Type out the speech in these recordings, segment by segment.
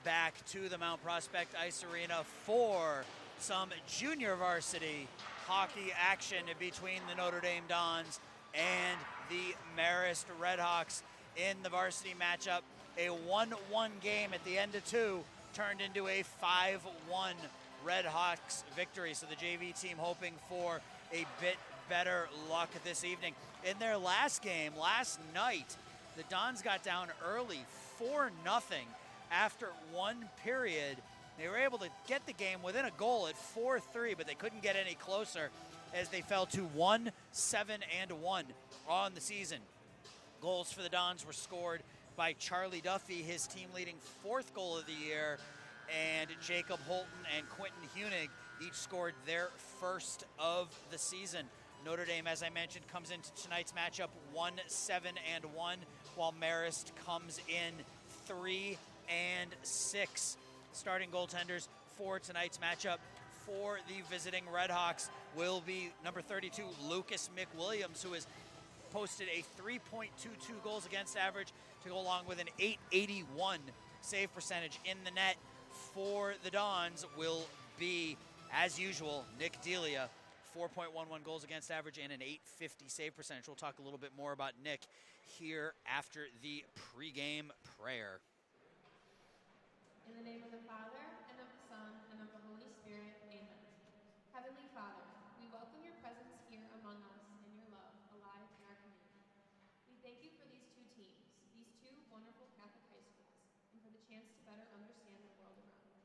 back to the Mount Prospect Ice Arena for some junior varsity hockey action between the Notre Dame Dons and the Marist Redhawks in the varsity matchup. A 1-1 game at the end of 2 turned into a 5-1 Redhawks victory. So the JV team hoping for a bit better luck this evening. In their last game, last night, the Dons got down early, 4-0 after one period. They were able to get the game within a goal at 4-3, but they couldn't get any closer as they fell to 1-7-1 on the season. Goals for the Dons were scored by Charlie Duffy, his team-leading 4th goal of the year, and Jacob Holton and Quentin Hunig each scored their 1st of the season. Notre Dame, as I mentioned, comes into tonight's matchup 1-7-1, while Marist comes in 3-6. Starting goaltenders for tonight's matchup for the visiting Redhawks will be number 32, Lucas McWilliams, who has posted a 3.22 goals against average to go along with an .881 save percentage. In the net for the Dons will be, as usual, Nick Delia, 4.11 goals against average and an .850 save percentage. We'll talk a little bit more about Nick here after the pregame prayer. In the name of the Father, and of the Son, and of the Holy Spirit, amen. Heavenly Father, we welcome your presence here among us and your love alive in our community. We thank you for these 2 teams, these 2 wonderful Catholic high schools, and for the chance to better understand the world around us.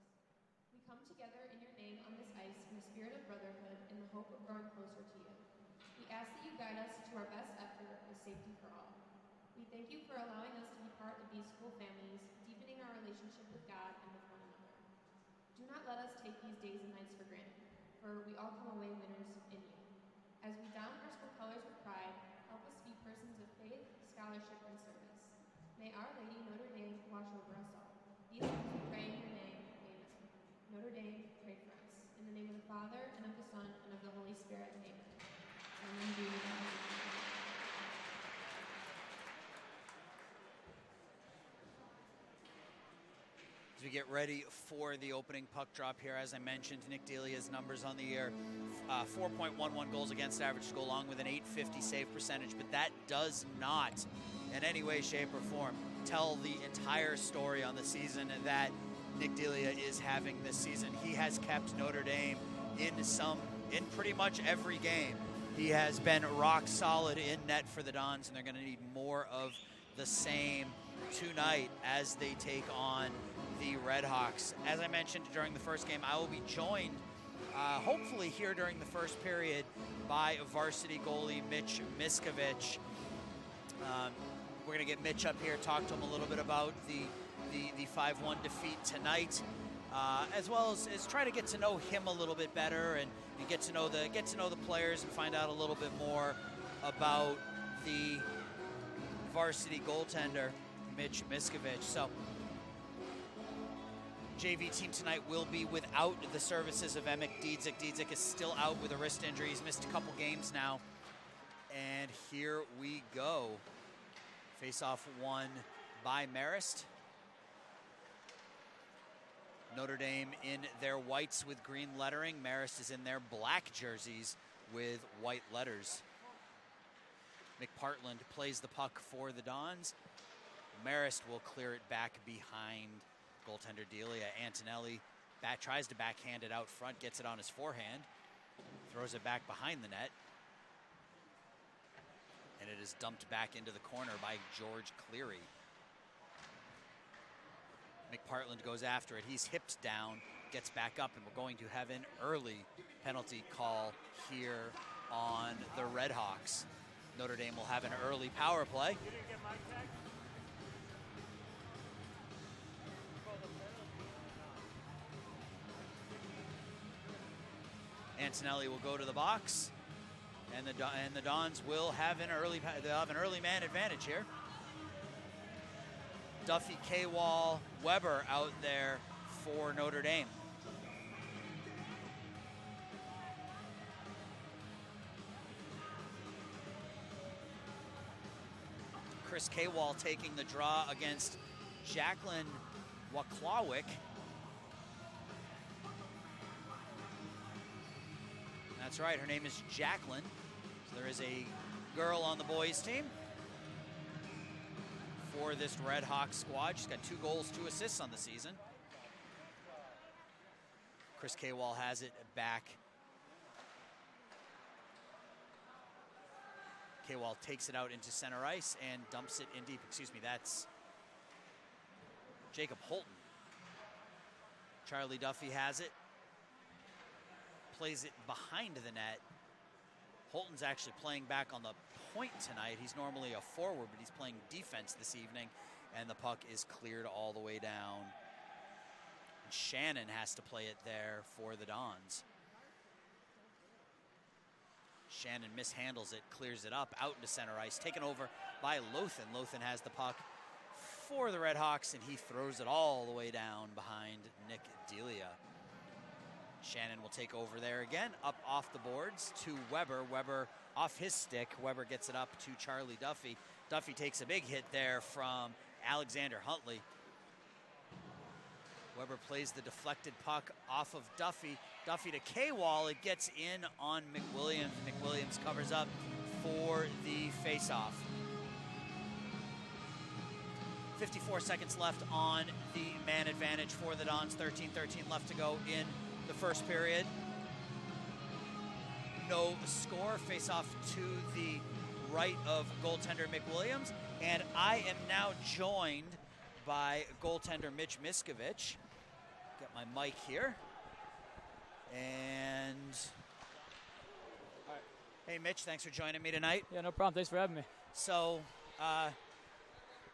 We come together in your name on this ice in the spirit of brotherhood in the hope of growing closer to you. We ask that you guide us to our best effort with safety for all. We thank you for allowing us to be part of these school families, deepening our relationship with God and with one another. Do not let us take these days and nights for granted, for we all come away winners in you. As we don our school colors with pride, help us to be persons of faith, scholarship, and service. May Our Lady Notre Dame watch over us all. These things we pray in your name. Amen. Notre Dame, pray for us. In the name of the Father, and of the Son, and of the Holy Spirit. Amen. Amen. As we get ready for the opening puck drop here, as I mentioned, Nick Delia's numbers on the year, 4.11 goals against average to go along with an .850 save percentage, but that does not in any way, shape, or form tell the entire story on the season that Nick Delia is having this season. He has kept Notre Dame in pretty much every game. He has been rock solid in net for the Dons, and they're going to need more of the same tonight as they take on the Redhawks. As I mentioned during the first game, I will be joined hopefully here during the first period by varsity goalie Mitch Miskovich. We're going to get Mitch up here, talk to him a little bit about the 5-1 defeat tonight, as well as try to get to know him a little bit better and get to know the players and find out a little bit more about the varsity goaltender Mitch Miskovich. So JV team tonight will be without the services of Emic Diedzik. Diedzik is still out with a wrist injury. He's missed a couple games now. And here we go. Face-off won by Marist. Notre Dame in their whites with green lettering. Marist is in their black jerseys with white letters. McPartland plays the puck for the Dons. Marist will clear it back behind goaltender Delia. Antonelli tries to backhand it out front, gets it on his forehand, throws it back behind the net, and it is dumped back into the corner by George Cleary. McPartland goes after it. He's hipped down, gets back up, and we're going to have an early penalty call here on the Redhawks. Notre Dame will have an early power play. You didn't get my tag? Antonelli will go to the box, and the Dons will have an early man advantage here. Duffy, K-Wall, Weber out there for Notre Dame. Chris K-Wall taking the draw against Jacqueline Waklawick. That's right, her name is Jacqueline. So there is a girl on the boys team for this Red Hawks squad. She's got 2 goals, 2 assists on the season. Chris Kwal has it back. Kwal takes it out into center ice and dumps it in deep. Excuse me, that's Jacob Holton. Charlie Duffy has it. Plays it behind the net. Holton's actually playing back on the point tonight. He's normally a forward, but he's playing defense this evening. And the puck is cleared all the way down. And Shannon has to play it there for the Dons. Shannon mishandles it, clears it up, out into center ice, taken over by Lothan. Lothan has the puck for the Red Hawks, and he throws it all the way down behind Nick Delia. Shannon will take over there again, up off the boards to Weber. Weber off his stick. Weber gets it up to Charlie Duffy. Duffy takes a big hit there from Alexander Huntley. Weber plays the deflected puck off of Duffy. Duffy to Kwal. It gets in on McWilliams. McWilliams covers up for the faceoff. 54 seconds left on the man advantage for the Dons. 13-13 left to go in the first period. No score. Face off to the right of goaltender McWilliams. And I am now joined by goaltender Mitch Miskovich. Get my mic here. And all right. Hey Mitch, thanks for joining me tonight. Yeah, no problem. Thanks for having me. So,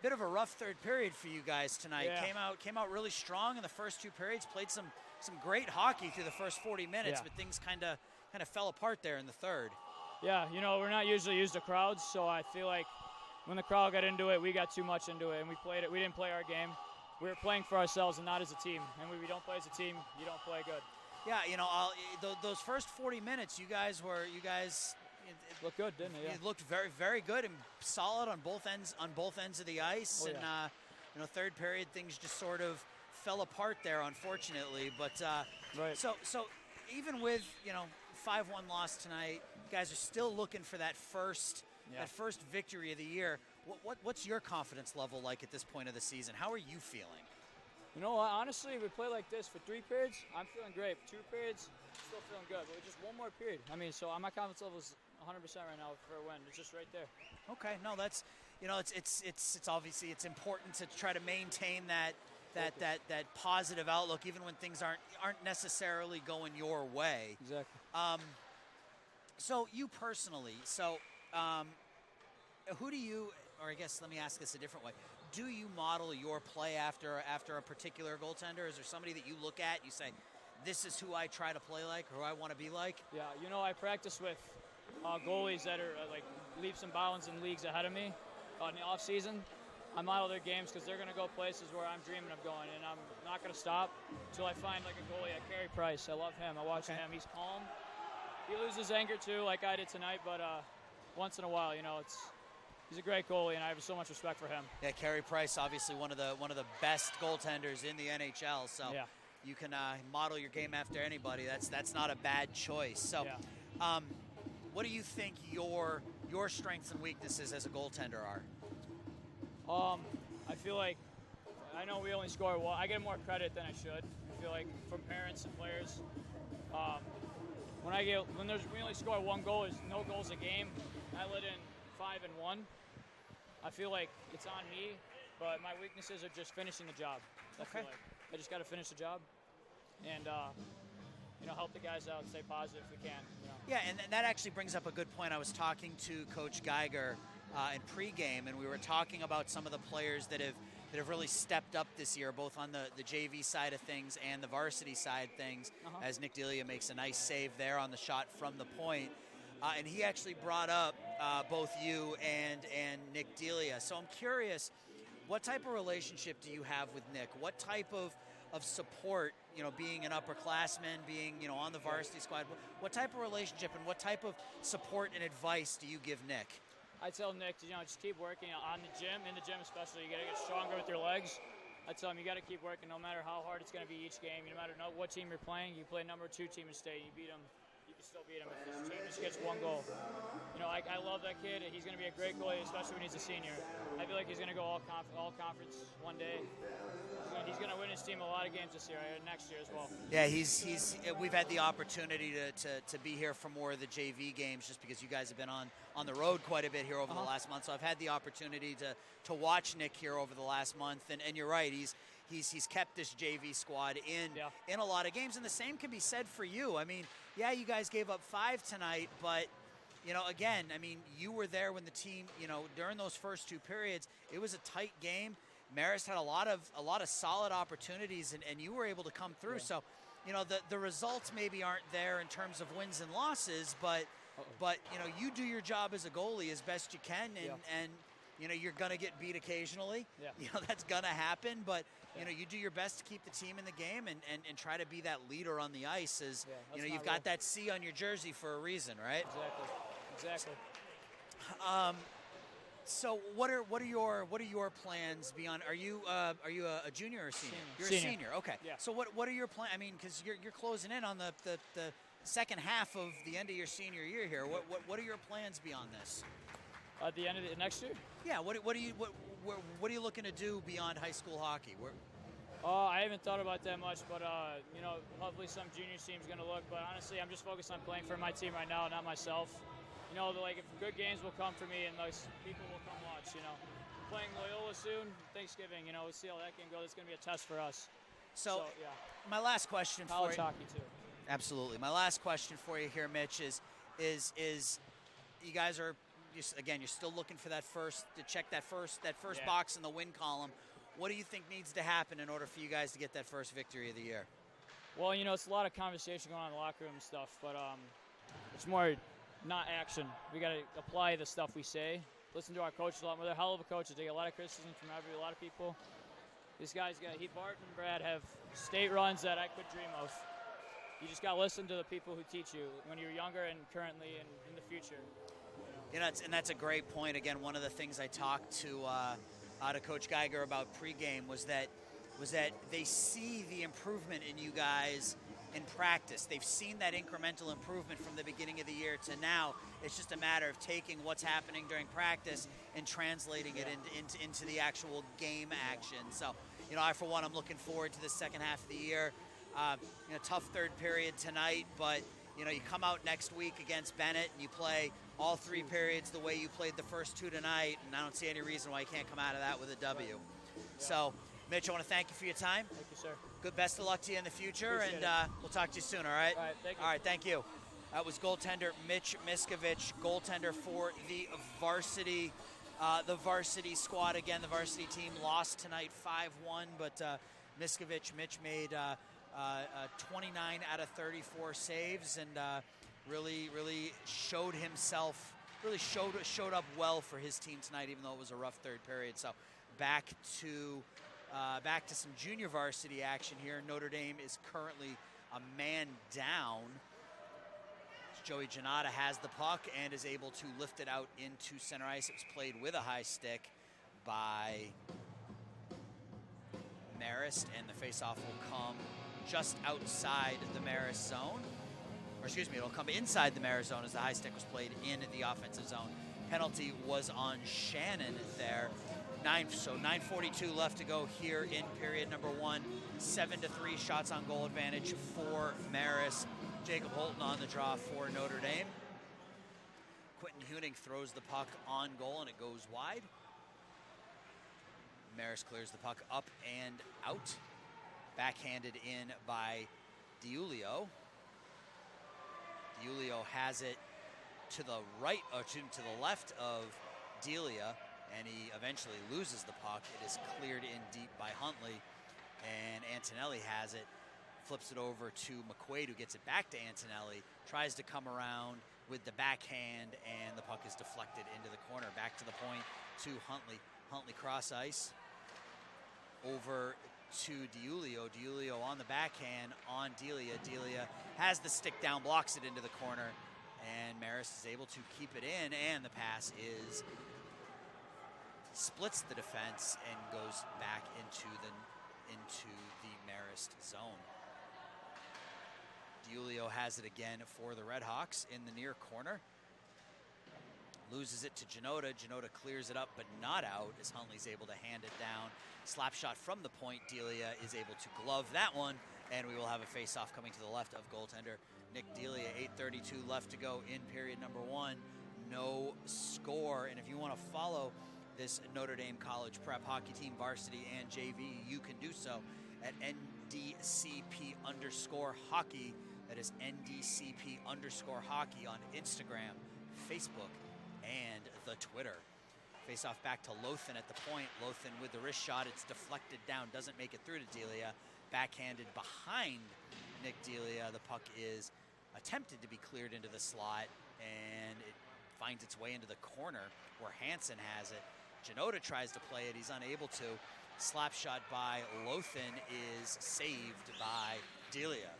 bit of a rough third period for you guys tonight. Yeah. Came out really strong in the first 2 periods. Played some great hockey through the first 40 minutes, but things kind of fell apart there in the third. Yeah, you know, we're not usually used to crowds, so I feel like when the crowd got into it, we got too much into it, and we played it. We didn't play our game. We were playing for ourselves and not as a team. And when we don't play as a team, you don't play good. Yeah, you know, those first 40 minutes, you guys looked good, didn't it? Yeah. It looked very, very good and solid on both ends of the ice. Oh, and yeah. you know, third period things just sort of fell apart there, unfortunately. But right. So even with 5-1 loss tonight, you guys are still looking for that first victory of the year. What's your confidence level like at this point of the season? How are you feeling? You know what? Honestly, if we play like this for 3 periods, I'm feeling great. For 2 periods, still feeling good. But just one more period. I mean, so my confidence level is 100% right now for a win. It's just right there. Okay, no, that's it's obviously it's important to try to maintain that positive outlook even when things aren't necessarily going your way. Exactly. So you personally, who do you, or I guess let me ask this a different way. Do you model your play after a particular goaltender? Is there somebody that you look at, you say, this is who I try to play like, or who I want to be like? Yeah, you know, I practice with goalies that are like leaps and bounds in leagues ahead of me in the off season. I model their games because they're going to go places where I'm dreaming of going, and I'm not going to stop until I find like a goalie like Carey Price. I love him. I watch him. He's calm. He loses anger too, like I did tonight, but once in a while, you know, he's a great goalie, and I have so much respect for him. Yeah, Carey Price, obviously one of the best goaltenders in the NHL. So yeah. You can model your game after anybody. That's not a bad choice. So, yeah. What do you think your strengths and weaknesses as a goaltender are? I feel like I know we only score one. I get more credit than I should. I feel like from parents and players. When we only score 1 goal, is no goals a game. I let in 5 and 1. I feel like it's on me, but my weaknesses are just finishing the job. I feel like I just got to finish the job, and help the guys out and stay positive if we can. You know. Yeah, and that actually brings up a good point. I was talking to Coach Geiger in pregame, and we were talking about some of the players that have really stepped up this year, both on the JV side of things and the varsity side of things, as Nick Delia makes a nice save there on the shot from the point. And he actually brought up both you and Nick Delia. So I'm curious, what type of relationship do you have with Nick? What type of support, being an upperclassman, being, on the varsity squad, what type of relationship and what type of support and advice do you give Nick? I tell Nick to, just keep working in the gym especially. You got to get stronger with your legs. I tell them you got to keep working no matter how hard it's going to be each game. No matter what team you're playing, you play number 2 team in state, you beat them. You can still beat them if this team just gets 1 goal. You know, I love that kid. He's going to be a great goalie, especially when he's a senior. I feel like he's going to go all conference one day. He's going to win his team a lot of games this year, next year as well. Yeah, we've had the opportunity to be here for more of the JV games just because you guys have been on the road quite a bit here over the last month. So I've had the opportunity to watch Nick here over the last month, and you're right, he's kept this JV squad in a lot of games, and the same can be said for you. I mean, yeah, you guys gave up 5 tonight, but again, I mean, you were there when the team, during those first 2 periods, it was a tight game. Marist had a lot of solid opportunities, and you were able to come through. So, the results maybe aren't there in terms of wins and losses, but you do your job as a goalie as best you can, and you're gonna get beat occasionally. Yeah. That's gonna happen, but you do your best to keep the team in the game and try to be that leader on the ice. As you've got that C on your jersey for a reason, right? Exactly. So what are your plans beyond? Are you a junior or a senior? You're a senior. Okay. Yeah. So what are your plans? I mean, because you're closing in on the second half of the end of your senior year here. What are your plans beyond this? At the end of the next year? Yeah. What are you looking to do beyond high school hockey? I haven't thought about that much, but hopefully some junior team's going to look. But honestly, I'm just focused on playing for my team right now, not myself. If good games will come for me and those people will come watch. Playing Loyola soon, Thanksgiving. We'll see how that game goes. It's going to be a test for us. So yeah. My last question for you. College hockey too. Absolutely. My last question for you here, Mitch, is you guys are you're still looking for that first box in the win column. What do you think needs to happen in order for you guys to get that first victory of the year? Well, it's a lot of conversation going on in the locker room and stuff, but it's more not action. We got to apply the stuff we say. Listen to our coaches a lot more. They're hell of a coaches. They get a lot of criticism from a lot of people. These guys Bart and Brad have state runs that I could dream of. You just got to listen to the people who teach you when you're younger and currently and in the future. And that's a great point. Again, one of the things I talked to Coach Geiger about pregame was that they see the improvement in you guys in practice. They've seen that incremental improvement from the beginning of the year to now. It's just a matter of taking what's happening during practice and translating it into the actual game action. So, I, for one, I'm looking forward to the second half of the year. Tough third period tonight, but, you come out next week against Bennett and you play all 3 periods the way you played the first 2 tonight, and I don't see any reason why you can't come out of that with a W. Yeah. So, Mitch, I want to thank you for your time. Thank you, sir. Good, best of luck to you in the future, Appreciate and we'll talk to you soon, all right? All right, thank you. All right, thank you. That was goaltender Mitch Miskovich, goaltender for the varsity squad. Again, the varsity team lost tonight 5-1, but Mitch made 29 out of 34 saves, and really showed himself, showed up well for his team tonight, even though it was a rough third period. So back to some junior varsity action here. Notre Dame is currently a man down. Joey Janata has the puck and is able to lift it out into center ice. It was played with a high stick by Marist, and the faceoff will come just outside the Marist zone. Or excuse me, it'll come inside the Marist zone as the high stick was played in the offensive zone. Penalty was on Shannon there. 9:42 left to go here in period number 1. 7-3 shots on goal advantage for Marist. Jacob Holton on the draw for Notre Dame. Quentin Huning throws the puck on goal and it goes wide. Marist clears the puck up and out. Backhanded in by DiUlio. DiUlio has it to the right, or to the left of Delia, and he eventually loses the puck. It is cleared in deep by Huntley, and Antonelli has it, flips it over to McQuaid, who gets it back to Antonelli, tries to come around with the backhand, and the puck is deflected into the corner. Back to the point to Huntley. Huntley cross ice over to DiUlio. DiUlio on the backhand on Delia. Delia has the stick down, blocks it into the corner, and Marist is able to keep it in, and the pass splits the defense and goes back into into the Marist zone. Diulio has it again for the Redhawks in the near corner. Loses it to Janota. Janota clears it up, but not out as Huntley's able to hand it down. Slap shot from the point. Delia is able to glove that one, and we will have a face-off coming to the left of goaltender Nick Delia. 8:32 left to go in period number 1. No score. And if you want to follow this Notre Dame College Prep hockey team, varsity and JV, you can do so at NDCP_hockey. That is NDCP_hockey on Instagram, Facebook, and the Twitter. Face off back to Lothan at the point. Lothan with the wrist shot. It's deflected down. Doesn't make it through to Delia. Backhanded behind Nick Delia. The puck is attempted to be cleared into the slot, and it finds its way into the corner where Hansen has it. Janota tries to play it. He's unable to. Slap shot by Lothan is saved by Delia.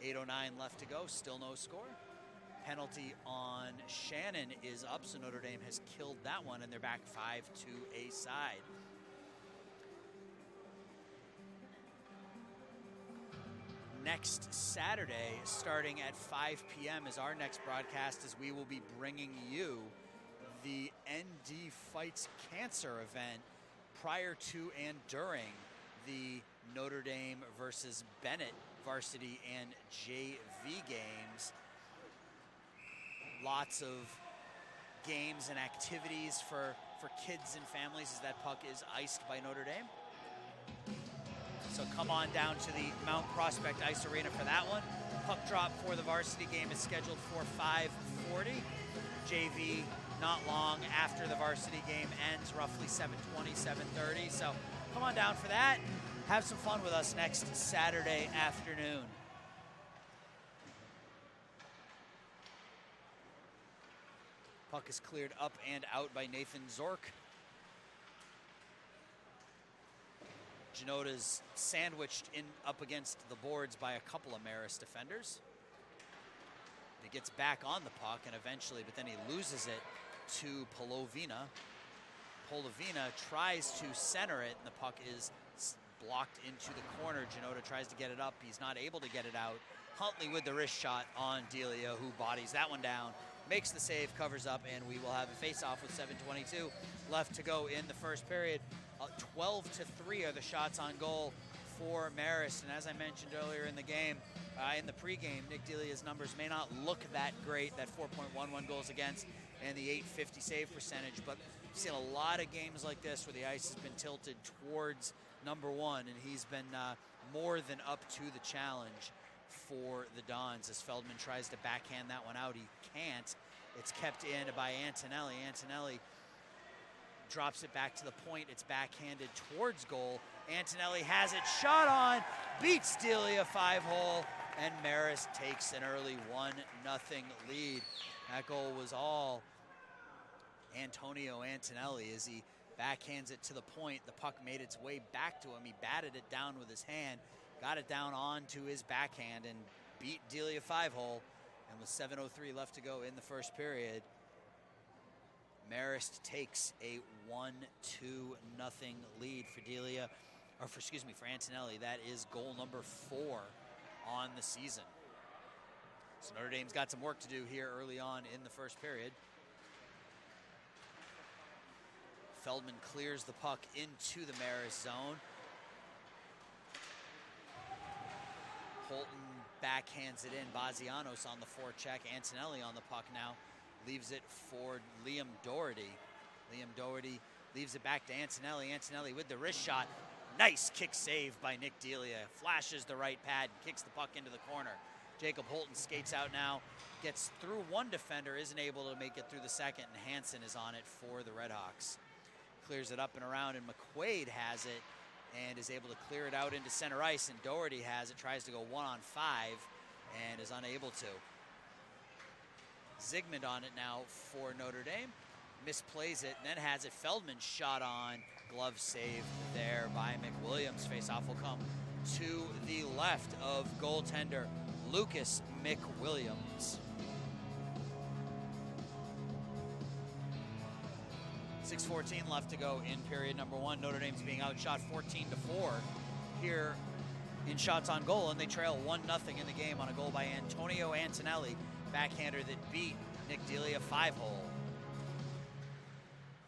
8:09 left to go. Still no score. Penalty on Shannon is up, so Notre Dame has killed that one, and they're back 5 to a side. Next Saturday, starting at 5 p.m. is our next broadcast, as we will be bringing you the ND Fights Cancer event prior to and during the Notre Dame versus Bennett varsity and JV games. Lots of games and activities for kids and families as that puck is iced by Notre Dame. So come on down to the Mount Prospect Ice Arena for that one. Puck drop for the varsity game is scheduled for 5:40. JV not long after the varsity game ends, roughly 7:20, 7:30. So come on down for that. Have some fun with us next Saturday afternoon. Puck is cleared up and out by Nathan Zork. Janota's sandwiched in up against the boards by a couple of Marist defenders. He gets back on the puck and eventually, but then he loses it to Polovina. Polovina tries to center it, and the puck is blocked into the corner. Janota tries to get it up. He's not able to get it out. Huntley with the wrist shot on Delia, who bodies that one down, makes the save, covers up, and we will have a face-off with 7:22 left to go in the first period. 12-3 are the shots on goal for Marist, and as I mentioned earlier in the game, in the pregame, Nick Delia's numbers may not look that great, that 4.11 goals against and the .850 save percentage, but we've seen a lot of games like this where the ice has been tilted towards number one, and he's been more than up to the challenge for the Dons. As Feldman tries to backhand that one out, he can't. It's kept in by Antonelli. Antonelli drops it back to the point. It's backhanded towards goal. Antonelli has it, shot on, beats Delia 5-hole, and Marist takes an early 1-0 lead. That goal was all Antonio Antonelli as he backhands it to the point. The puck made its way back to him. He batted it down with his hand, got it down onto his backhand, and beat Delia 5-hole. And with 7:03 left to go in the first period, Marist takes a 1-2 lead for Delia, or for Antonelli. That is goal number 4 on the season. So Notre Dame's got some work to do here early on in the first period. Feldman clears the puck into the Marist zone. Holton backhands it in. Bazianos on the forecheck. Antonelli on the puck now. Leaves it for Liam Doherty. Liam Doherty leaves it back to Antonelli. Antonelli with the wrist shot. Nice kick save by Nick Delia. Flashes the right pad and kicks the puck into the corner. Jacob Holton skates out now. Gets through one defender. Isn't able to make it through the second. And Hansen is on it for the Redhawks. Clears it up and around, and McQuaid has it and is able to clear it out into center ice, and Doherty has it, tries to go 1-on-5 and is unable to. Zygmunt on it now for Notre Dame, misplays it, and then has it. Feldman shot on, glove save there by McWilliams. Faceoff will come to the left of goaltender Lucas McWilliams. 6:14 left to go in period number 1. Notre Dame's being outshot 14-4 here in shots on goal, and they trail 1-0 in the game on a goal by Antonio Antonelli, backhander that beat Nick Delia 5-hole.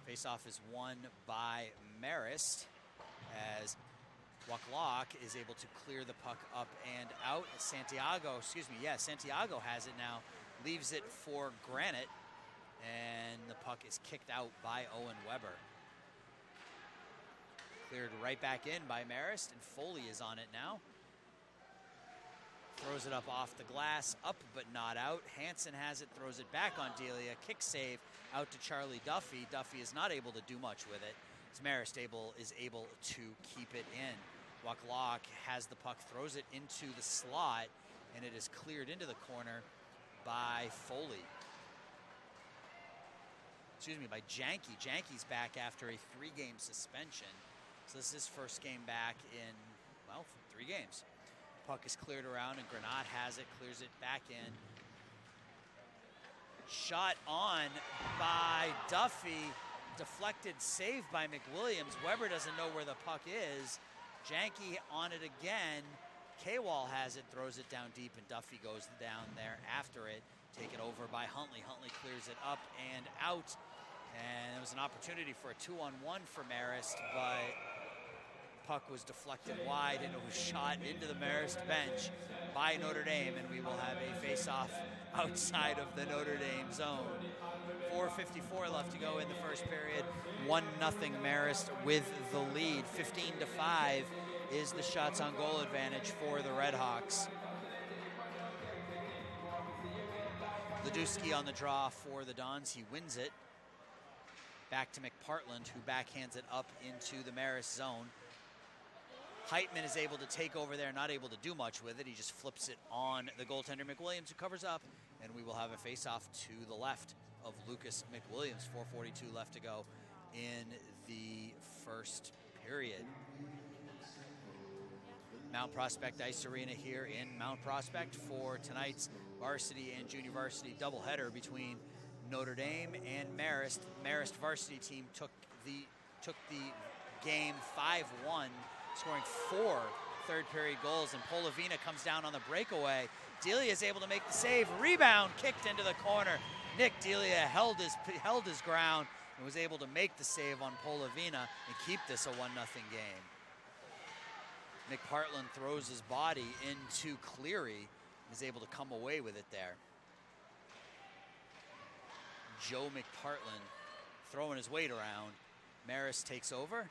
Faceoff is won by Marist as Waklock is able to clear the puck up and out. Santiago has it now, leaves it for Granite, and the puck is kicked out by Owen Weber. Cleared right back in by Marist, and Foley is on it now. Throws it up off the glass, up but not out. Hansen has it, throws it back on Delia. Kick save out to Charlie Duffy. Duffy is not able to do much with it, as Marist is able to keep it in. Waklock has the puck, throws it into the slot, and it is cleared into the corner by Foley. By Janke. Janke's back after a 3-game suspension. So this is his first game back in, 3 games. Puck is cleared around, and Granat has it, clears it back in. Shot on by Duffy, deflected, saved by McWilliams. Weber doesn't know where the puck is. Janke on it again. K-Wall has it, throws it down deep, and Duffy goes down there after it. Taken over by Huntley. Huntley clears it up and out. And it was an opportunity for a 2-on-1 for Marist, but puck was deflected wide, and it was shot into the Marist bench by Notre Dame, and we will have a face-off outside of the Notre Dame zone. 4:54 left to go in the first period. 1-0 Marist with the lead. 15-5 is the shots on goal advantage for the Redhawks. Ledusky on the draw for the Dons. He wins it. Back to McPartland, who backhands it up into the Marist zone. Heitman is able to take over there, not able to do much with it. He just flips it on the goaltender McWilliams, who covers up, and we will have a face-off to the left of Lucas McWilliams. 4:42 left to go in the first period. Mount Prospect Ice Arena here in Mount Prospect for tonight's varsity and junior varsity doubleheader between Notre Dame and Marist. Marist varsity team took the game 5-1, scoring 4 third-period goals, and Polavina comes down on the breakaway. Delia is able to make the save. Rebound kicked into the corner. Nick Delia held his ground and was able to make the save on Polavina and keep this a 1-0 game. McPartland throws his body into Cleary and is able to come away with it there. Joe McPartland throwing his weight around. Marist takes over.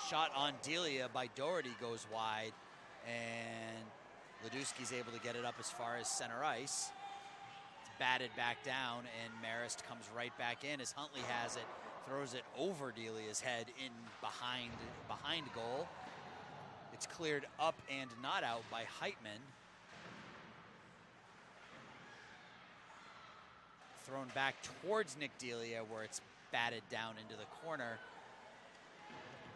Shot on Delia by Doherty goes wide, and Ledusky's able to get it up as far as center ice. It's batted back down, and Marist comes right back in as Huntley has it, throws it over Delia's head in behind goal. It's cleared up and not out by Heitman. Thrown back towards Nick Delia, where it's batted down into the corner.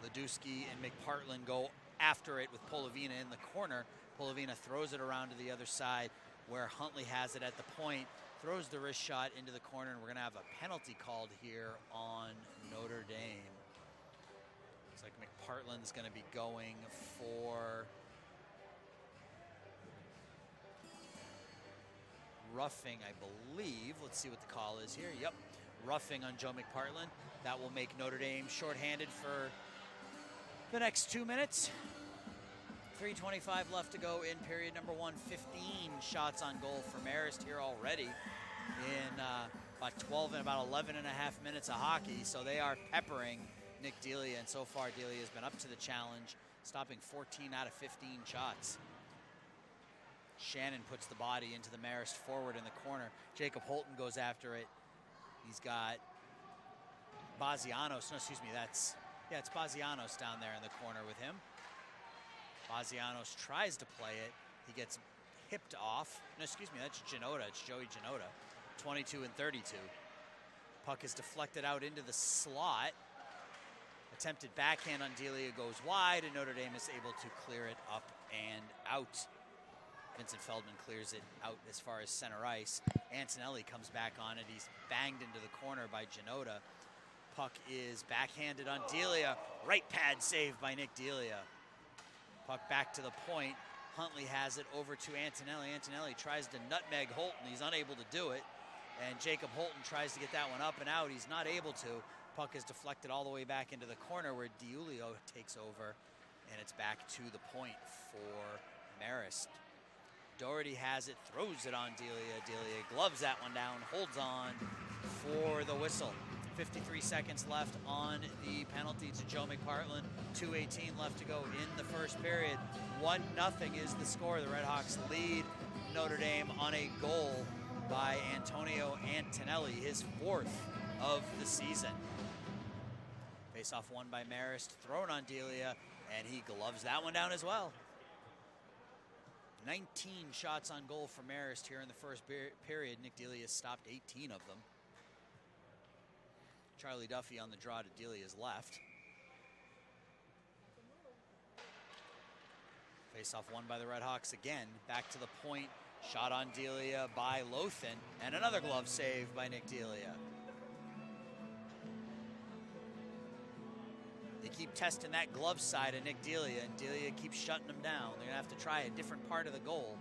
Ledusky and McPartland go after it with Polavina in the corner. Polavina throws it around to the other side where Huntley has it at the point, throws the wrist shot into the corner, and we're going to have a penalty called here on Notre Dame. Looks like McPartland's going to be going for roughing, I believe. Let's see what the call is here. Yep, roughing on Joe McPartland. That will make Notre Dame shorthanded for the next 2 minutes. 3:25 left to go in period number 1. 15 shots on goal for Marist here already in about 12 and about 11 and a half minutes of hockey. So they are peppering Nick Delia, and so far Delia has been up to the challenge, stopping 14 out of 15 shots. Shannon puts the body into the Marist forward in the corner. Jacob Holton goes after it. He's got Bazianos, it's Bazianos down there in the corner with him. Bazianos tries to play it. He gets hipped off. That's Janota. It's Joey Janota. 22 and 32. Puck is deflected out into the slot. Attempted backhand on Delia goes wide, and Notre Dame is able to clear it up and out. Vincent Feldman clears it out as far as center ice. Antonelli comes back on it. He's banged into the corner by Janota. Puck is backhanded on Delia. Right pad saved by Nick Delia. Puck back to the point. Huntley has it over to Antonelli. Antonelli tries to nutmeg Holton. He's unable to do it. And Jacob Holton tries to get that one up and out. He's not able to. Puck is deflected all the way back into the corner where DiUlio takes over. And it's back to the point for Marist. Doherty has it, throws it on Delia. Delia gloves that one down, holds on for the whistle. 53 seconds left on the penalty to Joe McPartland. 2:18 left to go in the first period. 1-0 is the score. The Redhawks lead Notre Dame on a goal by Antonio Antonelli, his 4th of the season. Face-off won by Marist, thrown on Delia, and he gloves that one down as well. 19 shots on goal for Marist here in the first period. Nick Delia stopped 18 of them. Charlie Duffy on the draw to Delia's left. Face-off won by the Redhawks again. Back to the point. Shot on Delia by Lothan. And another glove save by Nick Delia. They keep testing that glove side of Nick Delia, and Delia keeps shutting them down. They're going to have to try a different part of the goal.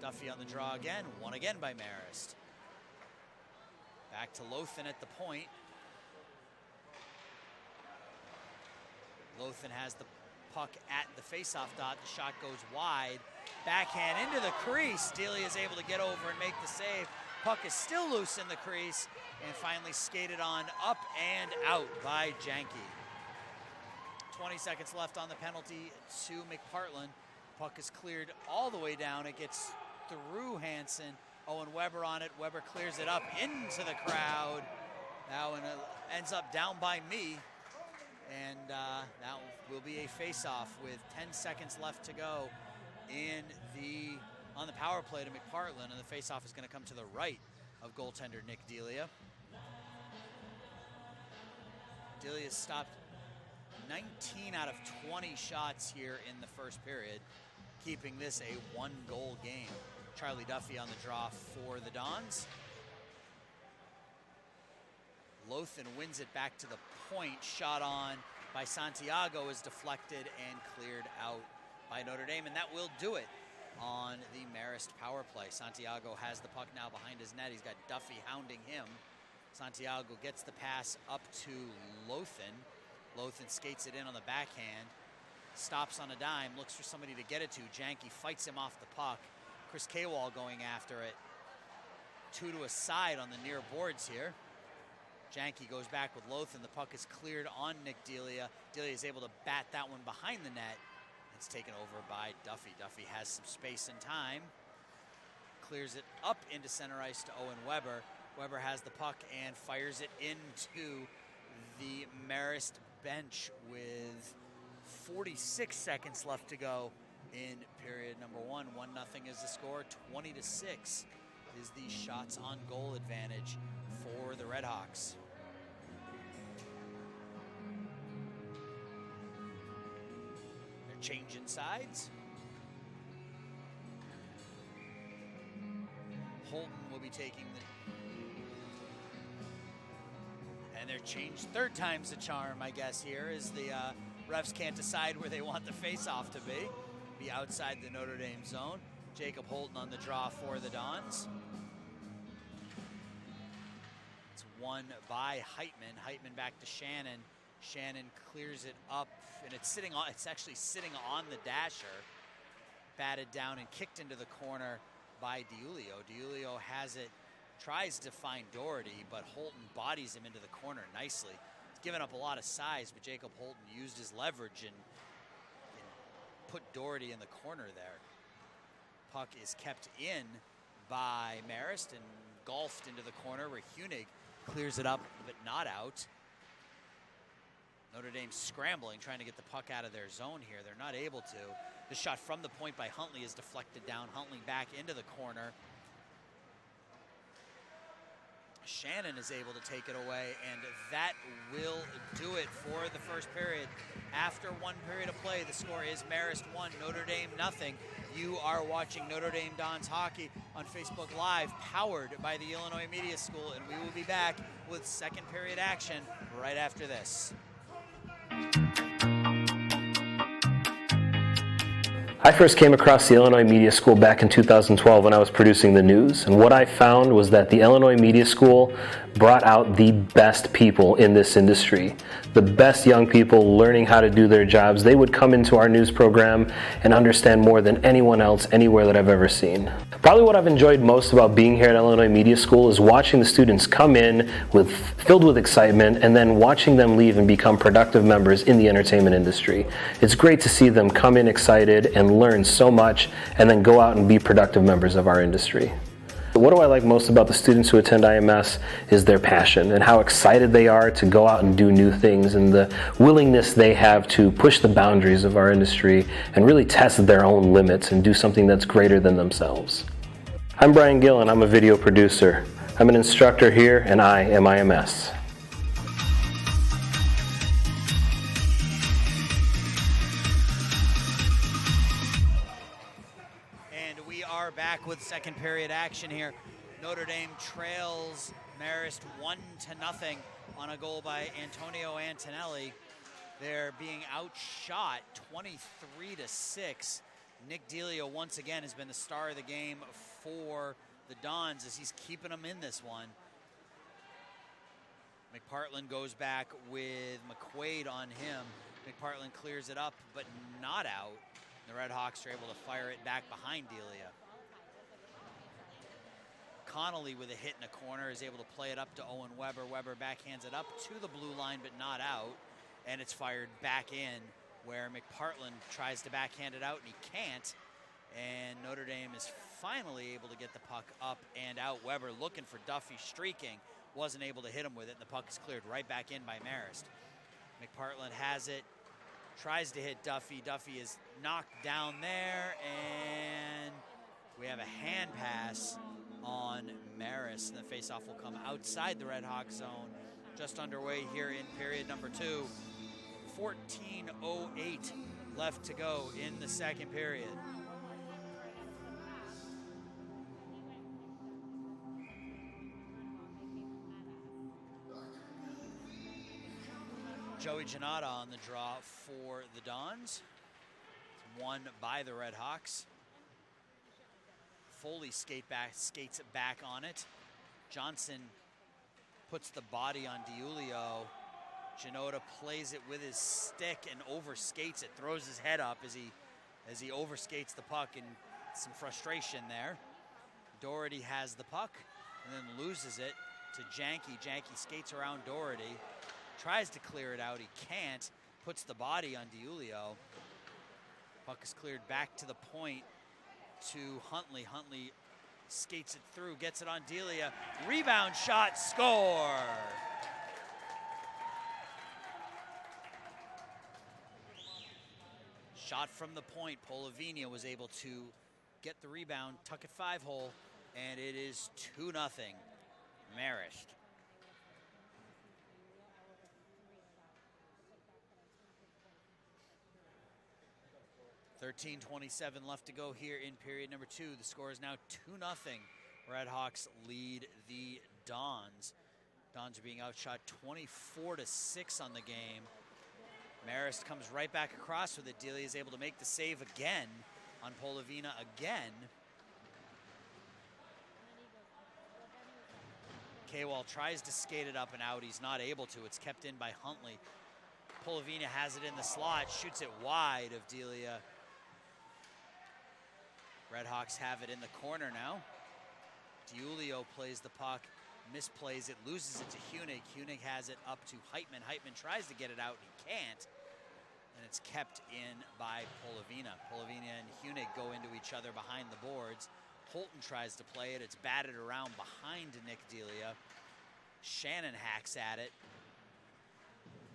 Duffy on the draw again. Won again by Marist. Back to Lothan at the point. Lothan has the puck at the faceoff dot. The shot goes wide. Backhand into the crease. Delia is able to get over and make the save. Puck is still loose in the crease and finally skated on up and out by Janke. 20 seconds left on the penalty to McPartland. Puck is cleared all the way down. It gets through Hansen. Owen Weber on it. Weber clears it up into the crowd. That one ends up down by me. And that will be a face-off with 10 seconds left to go on the power play to McPartland. And the face-off is going to come to the right of goaltender Nick Delia. Delia stopped 19 out of 20 shots here in the first period, keeping this a 1-goal game. Charlie Duffy on the draw for the Dons. Lothan wins it back to the point. Shot on by Santiago is deflected and cleared out by Notre Dame, and that will do it on the Marist power play. Santiago has the puck now behind his net. He's got Duffy hounding him. Santiago gets the pass up to Lothan. Lothan skates it in on the backhand, stops on a dime, looks for somebody to get it to. Janke fights him off the puck. Chris Kawal going after it. 2 to a side on the near boards here. Janke goes back with Lothan. The puck is cleared on Nick Delia. Delia is able to bat that one behind the net. It's taken over by Duffy. Duffy has some space and time. Clears it up into center ice to Owen Weber. Weber has the puck and fires it into the Marist bench with 46 seconds left to go in period number 1. 1-0 is the score. 20-6 is the shots on goal advantage for the Redhawks. They're changing sides. Holton will be taking and they're changed 3rd time's the charm, I guess, here, as the refs can't decide where they want the face-off to be outside the Notre Dame zone. Jacob Holton on the draw for the Dons. It's won by Heitman. Heitman back to Shannon. Shannon clears it up, and it's actually sitting on the dasher. Batted down and kicked into the corner by DiUlio. DiUlio has it, tries to find Doherty, but Holton bodies him into the corner nicely. He's given up a lot of size, but Jacob Holton used his leverage and put Doherty in the corner there. Puck is kept in by Marist and golfed into the corner where Hunig clears it up, but not out. Notre Dame scrambling, trying to get the puck out of their zone here. They're not able to. The shot from the point by Huntley is deflected down. Huntley back into the corner. Shannon is able to take it away, and that will do it for the first period. After 1 period of play, the score is Marist 1, Notre Dame 0. You are watching Notre Dame Dons hockey on Facebook Live, powered by the Illinois Media School, and we will be back with second period action right after this. I first came across the Illinois Media School back in 2012 when I was producing the news, and what I found was that the Illinois Media School brought out the best people in this industry. The best young people learning how to do their jobs. They would come into our news program and understand more than anyone else anywhere that I've ever seen. Probably what I've enjoyed most about being here at Illinois Media School is watching the students come in filled with excitement and then watching them leave and become productive members in the entertainment industry. It's great to see them come in excited and learn so much and then go out and be productive members of our industry. What do I like most about the students who attend IMS is their passion and how excited they are to go out and do new things, and the willingness they have to push the boundaries of our industry and really test their own limits and do something that's greater than themselves. I'm Brian Gill and I'm a video producer. I'm an instructor here and I am IMS. Back with second period action here. Notre Dame trails Marist 1-0 on a goal by Antonio Antonelli. They're being outshot 23-6. Nick Delia once again has been the star of the game for the Dons as he's keeping them in this one. McPartland goes back with McQuaid on him. McPartland clears it up, but not out. The Red Hawks are able to fire it back behind Delia. Connolly with a hit in the corner is able to play it up to Owen Weber. Weber backhands it up to the blue line, but not out. And it's fired back in where McPartland tries to backhand it out and he can't. And Notre Dame is finally able to get the puck up and out. Weber looking for Duffy, streaking. Wasn't able to hit him with it. And the puck is cleared right back in by Marist. McPartland has it. Tries to hit Duffy. Duffy is knocked down there. And we have a hand pass on Marist, and the faceoff will come outside the Red Hawk zone. Just underway here in period number 2. 14:08 left to go in the second period. Joey Janata on the draw for the Dons. It's won by the Red Hawks. Foley skates back on it. Johnson puts the body on DiUlio. Janota plays it with his stick and overskates it, throws his head up as he overskates the puck, and some frustration there. Doherty has the puck and then loses it to Janke. Janke skates around Doherty, tries to clear it out, he can't, puts the body on DiUlio. Puck is cleared back to the point to Huntley. Huntley skates it through, gets it on Delia. Rebound shot, score! Shot from the point. Polavina was able to get the rebound, tuck it 5-hole, and it is 2-0 Marist. 13:27 left to go here in period number 2. The score is now 2-0. Red Hawks lead the Dons. Dons are being outshot 24-6 on the game. Marist comes right back across with it. Delia is able to make the save again on Polavina again. Kwal tries to skate it up and out. He's not able to. It's kept in by Huntley. Polavina has it in the slot, shoots it wide of Delia. Red Hawks have it in the corner now. DiUlio plays the puck, misplays it, loses it to Hunig. Hunig has it up to Heitman. Heitman tries to get it out, he can't. And it's kept in by Polavina. Polavina and Hunig go into each other behind the boards. Holton tries to play it. It's batted around behind Nick Delia. Shannon hacks at it.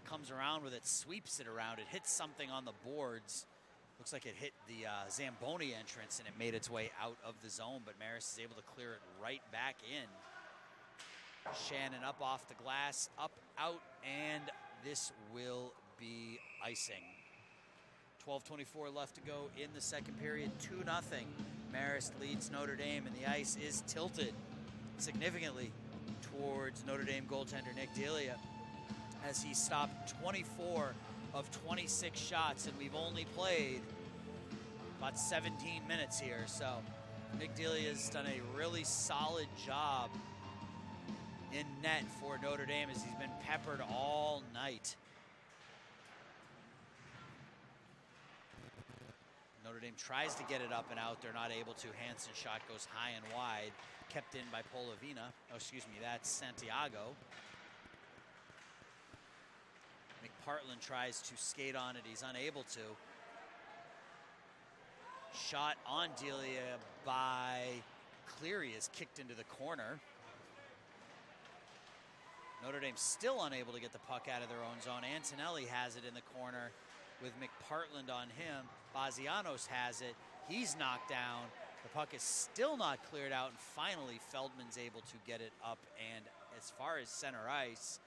Comes around with it, sweeps it around. It hits something on the boards. Looks like it hit the Zamboni entrance and it made its way out of the zone, but Marist is able to clear it right back in. Shannon up off the glass, up, out, and this will be icing. 12:24 left to go in the second period, 2-0. Marist leads Notre Dame, and the ice is tilted significantly towards Notre Dame goaltender Nick Delia as he stopped 24 of 26 shots, and we've only played about 17 minutes here. So Nick Delia's done a really solid job in net for Notre Dame as he's been peppered all night. Notre Dame tries to get it up and out. They're not able to. Hansen's shot goes high and wide. Kept in by Polovina. Oh, excuse me, that's Santiago. McPartland tries to skate on it. He's unable to. Shot on Delia by Cleary is kicked into the corner. Notre Dame still unable to get the puck out of their own zone. Antonelli has it in the corner with McPartland on him. Bazianos has it. He's knocked down. The puck is still not cleared out, and finally Feldman's able to get it up, and as far as center ice,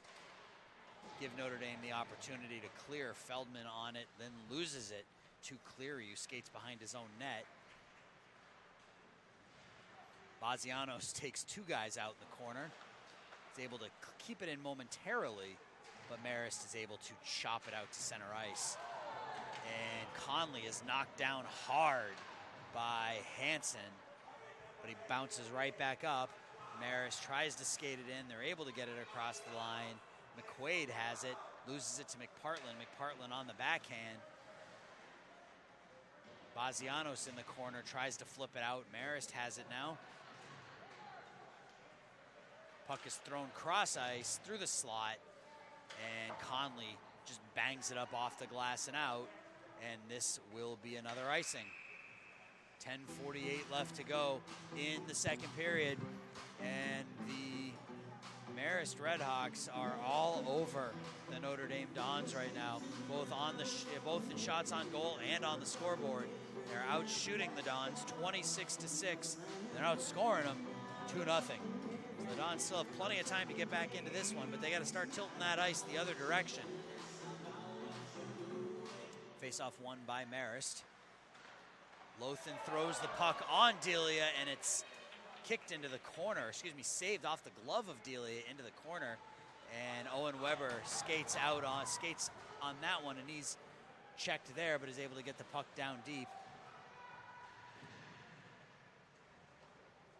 give Notre Dame the opportunity to clear. Feldman on it, then loses it to Cleary, who skates behind his own net. Bazianos takes two guys out in the corner. He's able to keep it in momentarily, but Marist is able to chop it out to center ice. And Conley is knocked down hard by Hansen, but he bounces right back up. Marist tries to skate it in. They're able to get it across the line. McQuaid has it, loses it to McPartland. McPartland on the backhand. Bazianos in the corner, tries to flip it out. Marist has it now. Puck is thrown cross ice through the slot, and Conley just bangs it up off the glass and out, and this will be another icing. 10:48 left to go in the second period, and the Marist Redhawks are all over the Notre Dame Dons right now, both in shots on goal and on the scoreboard. They're out shooting the Dons 26-6. They're outscoring them 2-0. The Dons still have plenty of time to get back into this one, but they got to start tilting that ice the other direction. Face-off won by Marist. Lothan throws the puck on Delia, and it's kicked into the corner, saved off the glove of Delia into the corner, and Owen Weber skates on that one, and he's checked there, but is able to get the puck down deep.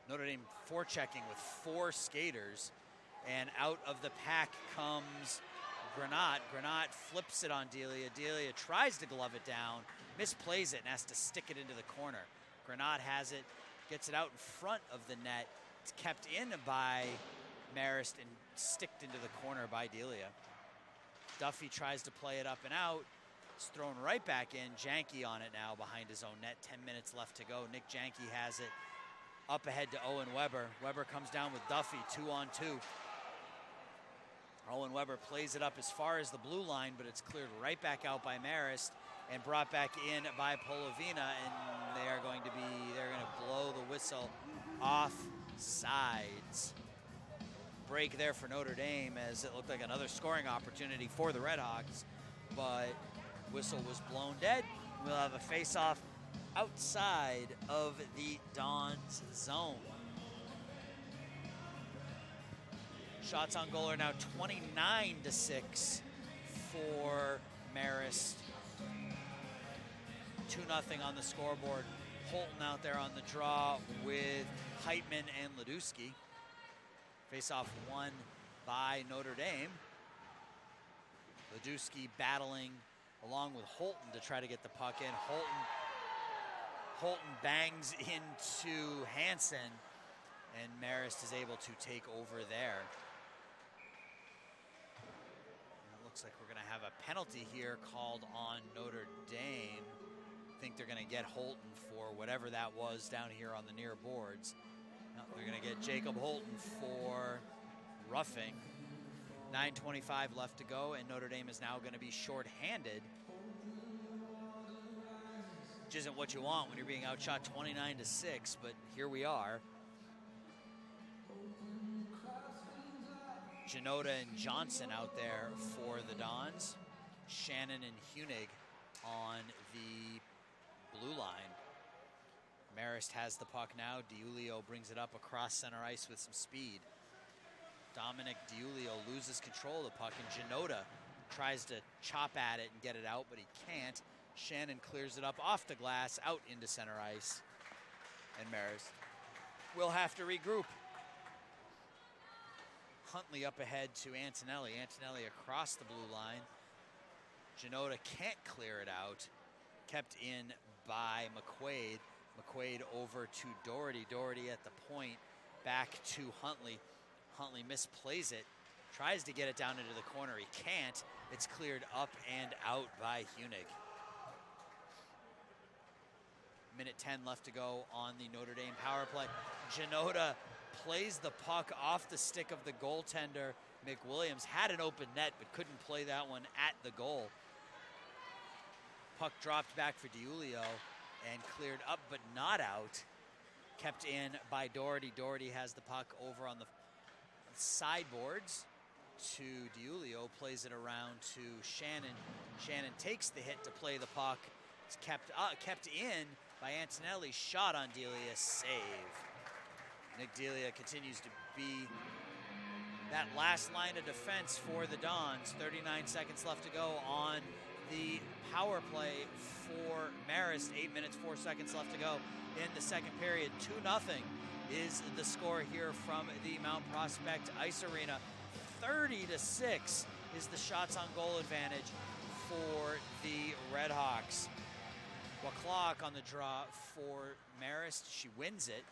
Notre Dame forechecking with 4 skaters, and out of the pack comes Granat. Granat flips it on Delia. Delia tries to glove it down, misplays it, and has to stick it into the corner. Granat has it, gets it out in front of the net. It's kept in by Marist and sticked into the corner by Delia. Duffy tries to play it up and out. It's thrown right back in. Janke on it now behind his own net. 10 minutes left to go. Nick Janke has it up ahead to Owen Weber. Weber comes down with Duffy, 2-on-2. Owen Weber plays it up as far as the blue line, but it's cleared right back out by Marist and brought back in by Polovina, and they're going to blow the whistle off sides. Break there for Notre Dame as it looked like another scoring opportunity for the Redhawks, but whistle was blown dead. We'll have a face-off outside of the Dons zone. Shots on goal are now 29-6 for Marist. 2-0 on the scoreboard. Holton out there on the draw with Heitman and Ladewski. Face-off won by Notre Dame. Ladewski battling along with Holton to try to get the puck in. Holton bangs into Hansen, and Marist is able to take over there. And it looks like we're going to have a penalty here called on Notre Dame. I think they're going to get Holton for whatever that was down here on the near boards. No, they're going to get Jacob Holton for roughing. 9:25 left to go, and Notre Dame is now going to be shorthanded, which isn't what you want when you're being outshot 29-6, but here we are. Janota and Johnson out there for the Dons. Shannon and Hunig on the blue line. Marist has the puck now. DiUlio brings it up across center ice with some speed. Dominic DiUlio loses control of the puck, and Janota tries to chop at it and get it out, but he can't. Shannon clears it up off the glass, out into center ice. And Marist will have to regroup. Huntley up ahead to Antonelli. Antonelli across the blue line. Janota can't clear it out. Kept in by McQuaid. McQuaid over to Doherty. Doherty at the point. Back to Huntley. Huntley misplays it. Tries to get it down into the corner. He can't. It's cleared up and out by Hunig. Minute 10 left to go on the Notre Dame power play. Janota plays the puck off the stick of the goaltender. McWilliams had an open net but couldn't play that one at the goal. Puck dropped back for DiUlio and cleared up but not out. Kept in by Doherty. Doherty has the puck over on the sideboards to DiUlio, plays it around to Shannon. Shannon takes the hit to play the puck. It's kept in by Antonelli. Shot on Delia, save. Nick Delia continues to be that last line of defense for the Dons. 39 seconds left to go on the power play for Marist. 8 minutes, 4 seconds left to go in the second period. 2-0 is the score here from the Mount Prospect Ice Arena. 30-6 is the shots on goal advantage for the Redhawks. Waclock on the draw for Marist. She wins it.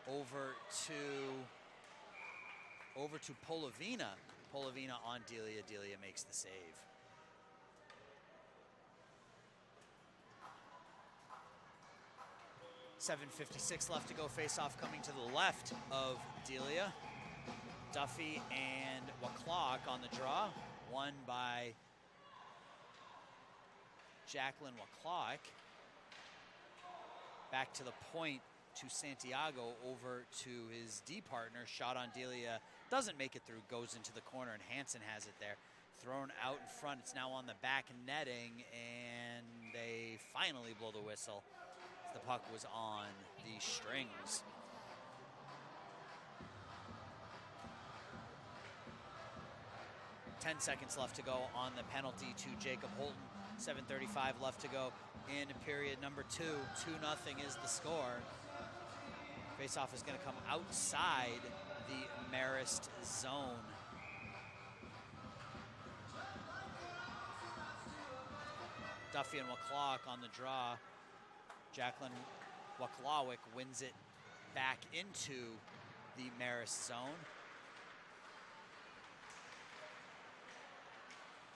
Over to Polovina. Polovina on Delia. Delia makes the save. .7:56 left to go. Face-off coming to the left of Delia. Duffy and Waclock on the draw. Won by Jacqueline Waclock. Back to the point to Santiago, over to his D partner. Shot on Delia. Doesn't make it through. Goes into the corner, and Hansen has it there. Thrown out in front. It's now on the back netting, and they finally blow the whistle. The puck was on the strings. .10 seconds left to go on the penalty to Jacob Holton. 7:35 left to go in period number 2. 2-0 is the score. Faceoff is going to come outside the Marist zone. Duffy and Waclock on the draw. Jacqueline Waclawick wins it back into the Marist zone.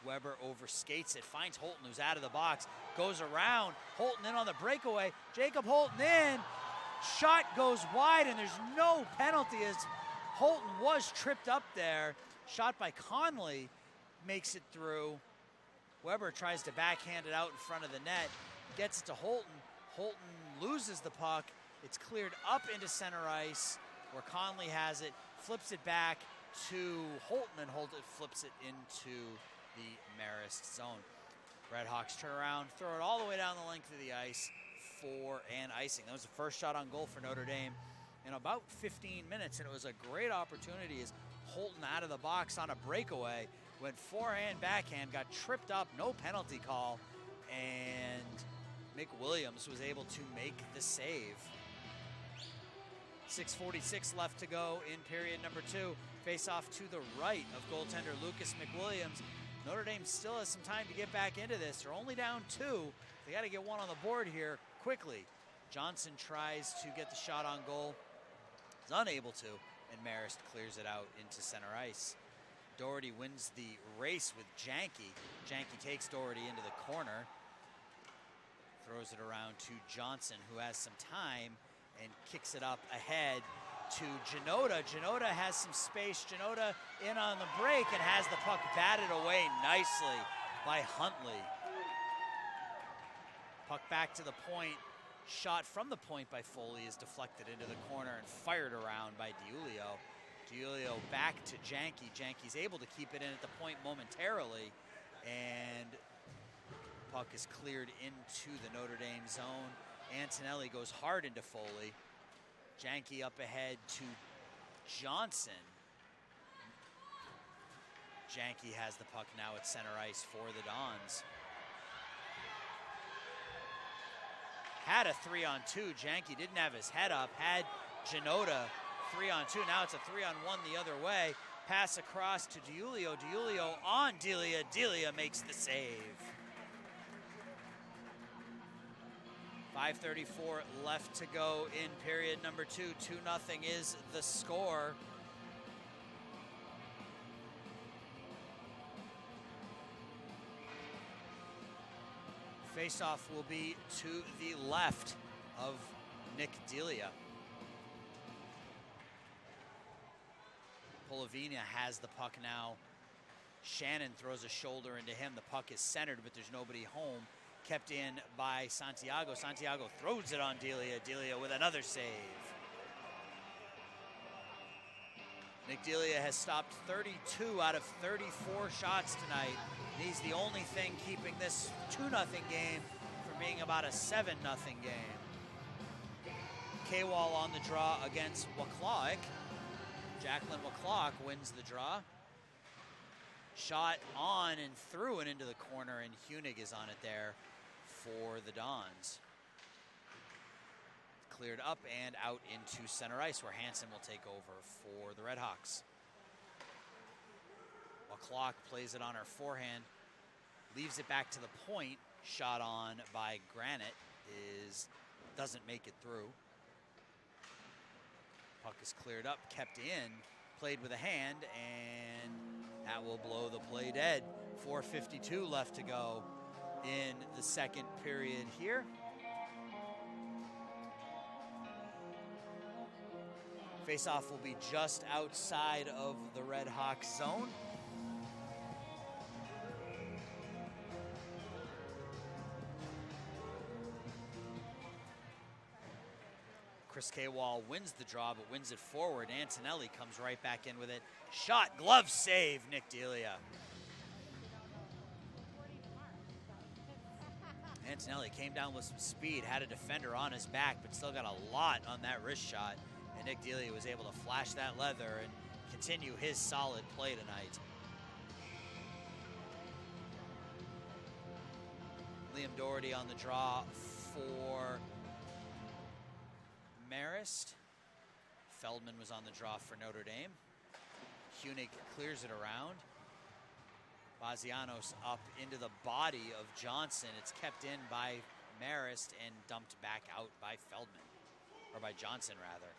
Weber overskates it, finds Holton, who's out of the box, goes around. Holton in on the breakaway. Jacob Holton in. Shot goes wide, and there's no penalty as Holton was tripped up there. Shot by Conley makes it through. Weber tries to backhand it out in front of the net. Gets it to Holton. Holton loses the puck. It's cleared up into center ice where Conley has it, flips it back to Holton, and Holton flips it into the Marist zone. Redhawks turn around, throw it all the way down the length of the ice for an icing. That was the first shot on goal for Notre Dame in about 15 minutes, and it was a great opportunity as Holton out of the box on a breakaway, went forehand, backhand, got tripped up, no penalty call, and Mick Williams was able to make the save. 6:46 left to go in period number 2. Face off to the right of goaltender Lucas McWilliams. Notre Dame still has some time to get back into this. They're only down 2. They got to get one on the board here quickly. Johnson tries to get the shot on goal. Is unable to, and Marist clears it out into center ice. Doherty wins the race with Janke. Janke takes Doherty into the corner. Throws it around to Johnson, who has some time, and kicks it up ahead to Janota. Janota has some space. Janota in on the break and has the puck batted away nicely by Huntley. Puck back to the point. Shot from the point by Foley is deflected into the corner and fired around by DiUlio. DiUlio back to Janke. Janke's able to keep it in at the point momentarily, and puck is cleared into the Notre Dame zone. Antonelli goes hard into Foley. Janke up ahead to Johnson. Janke has the puck now at center ice for the Dons. Had a 3-on-2. Janke didn't have his head up. Had Janota 3-on-2. Now it's a 3-on-1 the other way. Pass across to DiUlio. DiUlio on Delia. Delia makes the save. 5:34 left to go in period number 2. 2-0 is the score. Faceoff will be to the left of Nick Delia. Polavina has the puck now. Shannon throws a shoulder into him. The puck is centered, but there's nobody home. Kept in by Santiago. Santiago throws it on Delia. Delia with another save. Nick Delia has stopped 32 out of 34 shots tonight. He's the only thing keeping this 2-0 game from being about a 7-0 game. K-Wall on the draw against Waclawick. Jacqueline Waclawick wins the draw. Shot on and through and into the corner, and Hunig is on it there for the Dons. Cleared up and out into center ice, where Hansen will take over for the Redhawks. Waclawick plays it on her forehand, leaves it back to the point. Shot on by Granite doesn't make it through. Puck is cleared up, kept in, played with a hand, and that will blow the play dead. 4:52 left to go in the second period here. Faceoff will be just outside of the Redhawks zone. Chris K-Wall wins the draw, but wins it forward. Antonelli comes right back in with it. Shot, glove save, Nick Delia. Antonelli came down with some speed, had a defender on his back, but still got a lot on that wrist shot. And Nick Delia was able to flash that leather and continue his solid play tonight. Liam Doherty on the draw for Marist. Feldman was on the draw for Notre Dame. Hunig clears it around. Bazianos up into the body of Johnson. It's kept in by Marist and dumped back out by Feldman, or by Johnson rather.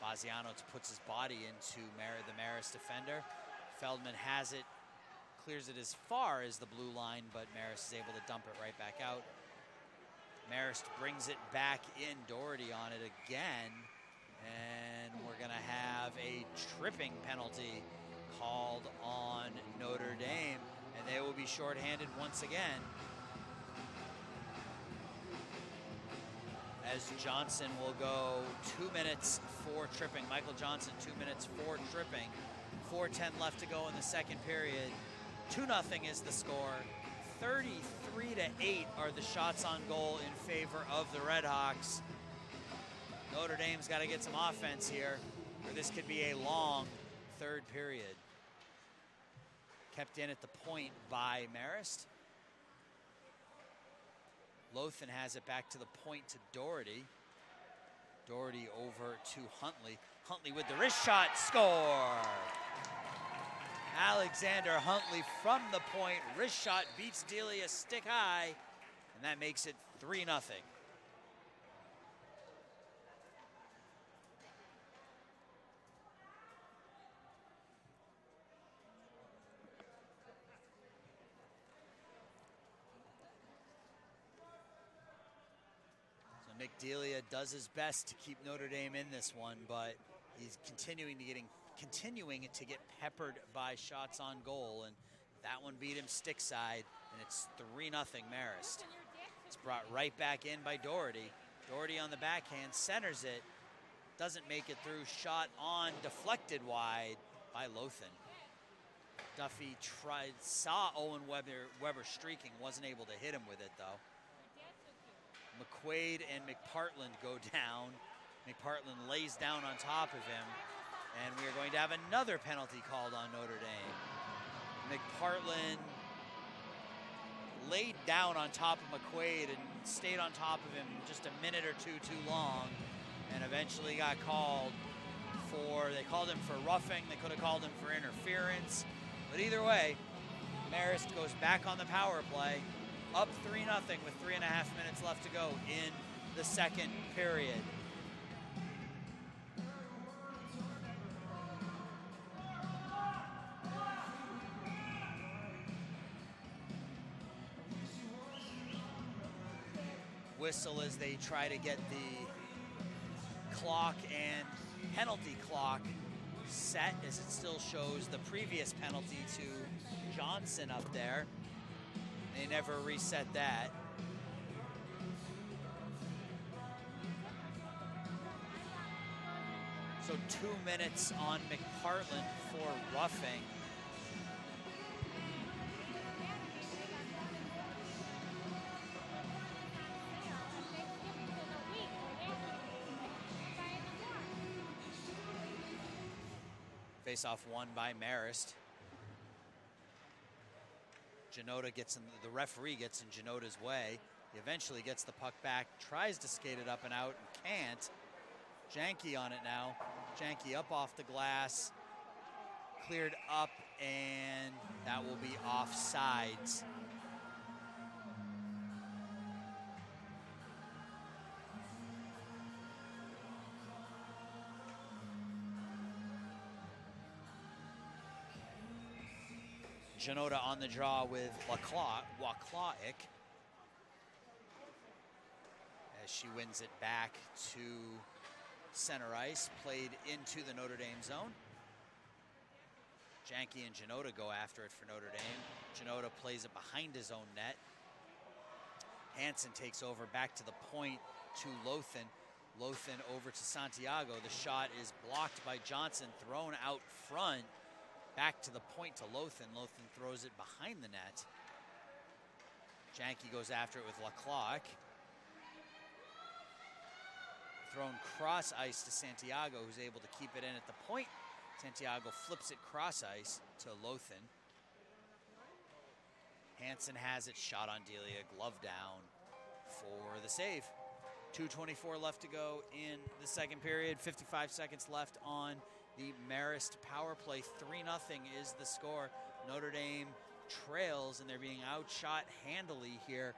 Bazianos puts his body into the Marist defender. Feldman has it, clears it as far as the blue line, but Marist is able to dump it right back out. Marist brings it back in, Doherty on it again, and we're gonna have a tripping penalty called on Notre Dame, and they will be shorthanded once again. As Johnson will go 2 minutes for tripping. Michael Johnson, 2 minutes for tripping. 4:10 left to go in the second period. 2-0 is the score. 33-8 are the shots on goal in favor of the Redhawks. Notre Dame's got to get some offense here, or this could be a long third period. Kept in at the point by Marist. Lothan has it back to the point to Doherty. Doherty over to Huntley. Huntley with the wrist shot, score! Alexander Huntley from the point, wrist shot beats Delia stick high, and that makes it 3-0. Nick Delia does his best to keep Notre Dame in this one, but he's continuing to get peppered by shots on goal, and that one beat him stick side, and it's 3-0 Marist. It's brought right back in by Doherty. Doherty on the backhand, centers it, doesn't make it through, shot on, deflected wide by Lothan. Duffy saw Owen Weber streaking, wasn't able to hit him with it though. McQuaid and McPartland go down. McPartland lays down on top of him, and we are going to have another penalty called on Notre Dame. McPartland laid down on top of McQuaid and stayed on top of him just a minute or two too long, and eventually got called for, they called him for roughing, they could have called him for interference, but either way, Marist goes back on the power play, up 3-0 with 3.5 minutes left to go in the second period. Whistle as they try to get the clock and penalty clock set, as it still shows the previous penalty to Johnson up there. They never reset that. So 2 minutes on McPartland for roughing. Face-off won by Marist. Janota gets in, the referee gets in Janota's way. He eventually gets the puck back, tries to skate it up and out, and can't. Janke on it now. Janke up off the glass, cleared up, and that will be offsides. Janota on the draw with Waclawick as she wins it back to center ice, played into the Notre Dame zone. Janke and Janota go after it for Notre Dame. Janota plays it behind his own net. Hansen takes over back to the point to Lothan. Lothan over to Santiago. The shot is blocked by Johnson, thrown out front. Back to the point to Lothan. Lothan throws it behind the net. Janke goes after it with Leclerc. Thrown cross ice to Santiago, who's able to keep it in at the point. Santiago flips it cross ice to Lothan. Hansen has it, shot on Delia, glove down for the save. 2:24 left to go in the second period, 55 seconds left on the Marist power play. 3-0 is the score. Notre Dame trails, and they're being outshot handily here,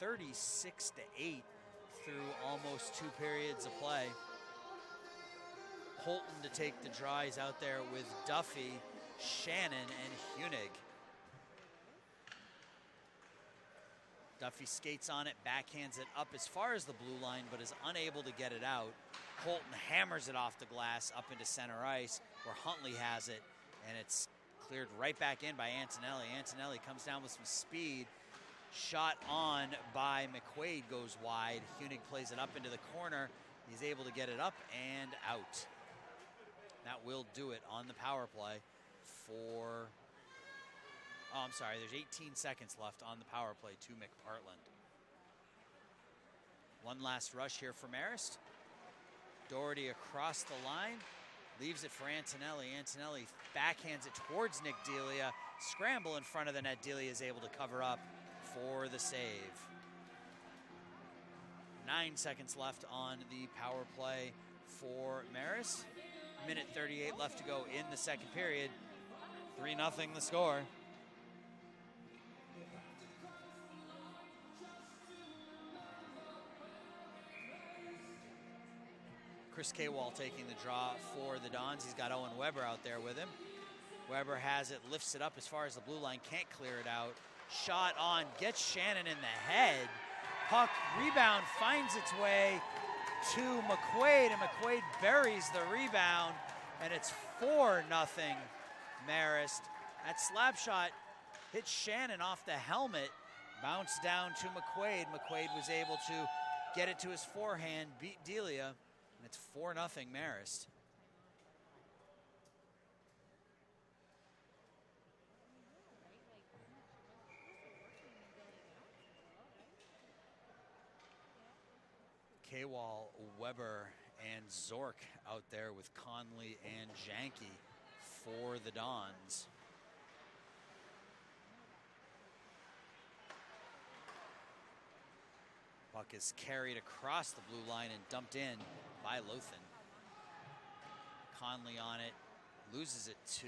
36-8 through almost 2 periods of play. Holton to take the draw. He's out there with Duffy, Shannon, and Hunig. Duffy skates on it, backhands it up as far as the blue line, but is unable to get it out. Holton hammers it off the glass up into center ice, where Huntley has it, and it's cleared right back in by Antonelli. Antonelli comes down with some speed. Shot on by McQuaid goes wide. Hunig plays it up into the corner. He's able to get it up and out. That will do it on the power play for... Oh, I'm sorry, there's 18 seconds left on the power play to McPartland. One last rush here for Marist. Doherty across the line, leaves it for Antonelli. Antonelli backhands it towards Nick Delia. Scramble in front of the net. Delia is able to cover up for the save. 9 seconds left on the power play for Marist. Minute 38 left to go in the second period. 3-0 the score. Chris Kawal taking the draw for the Dons. He's got Owen Weber out there with him. Weber has it, lifts it up as far as the blue line, can't clear it out. Shot on, gets Shannon in the head. Puck rebound finds its way to McQuaid, and McQuaid buries the rebound, and it's 4-0 Marist. That slap shot hit Shannon off the helmet, bounced down to McQuaid. McQuaid was able to get it to his forehand, beat Delia, and it's 4-0 Marist. Kawal, Weber, and Zork out there with Conley and Janke for the Dons. Puck is carried across the blue line and dumped in by Lothan. Conley on it, loses it to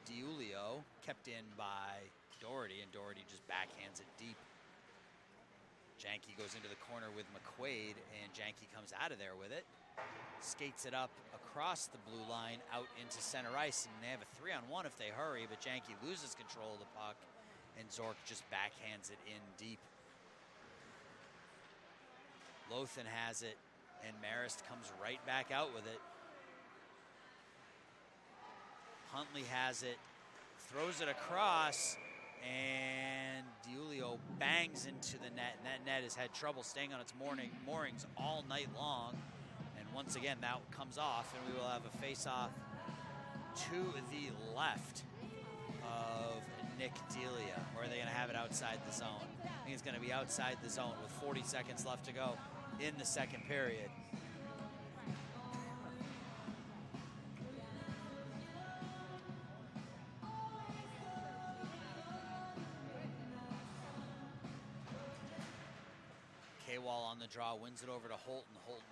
DiUlio, kept in by Doherty, and Doherty just backhands it deep. Janke goes into the corner with McQuaid, and Janke comes out of there with it. Skates it up across the blue line out into center ice, and they have a 3-on-1 if they hurry, but Janke loses control of the puck, and Zork just backhands it in deep. Lothan has it, and Marist comes right back out with it. Huntley has it, throws it across, and DiUlio bangs into the net, and that net has had trouble staying on its moorings all night long. And once again, that comes off, and we will have a face-off to the left of Nick Delia. Or are they going to have it outside the zone? I think it's going to be outside the zone with 40 seconds left to go in the second period. K-Wall on the draw, wins it over to Holton. Holton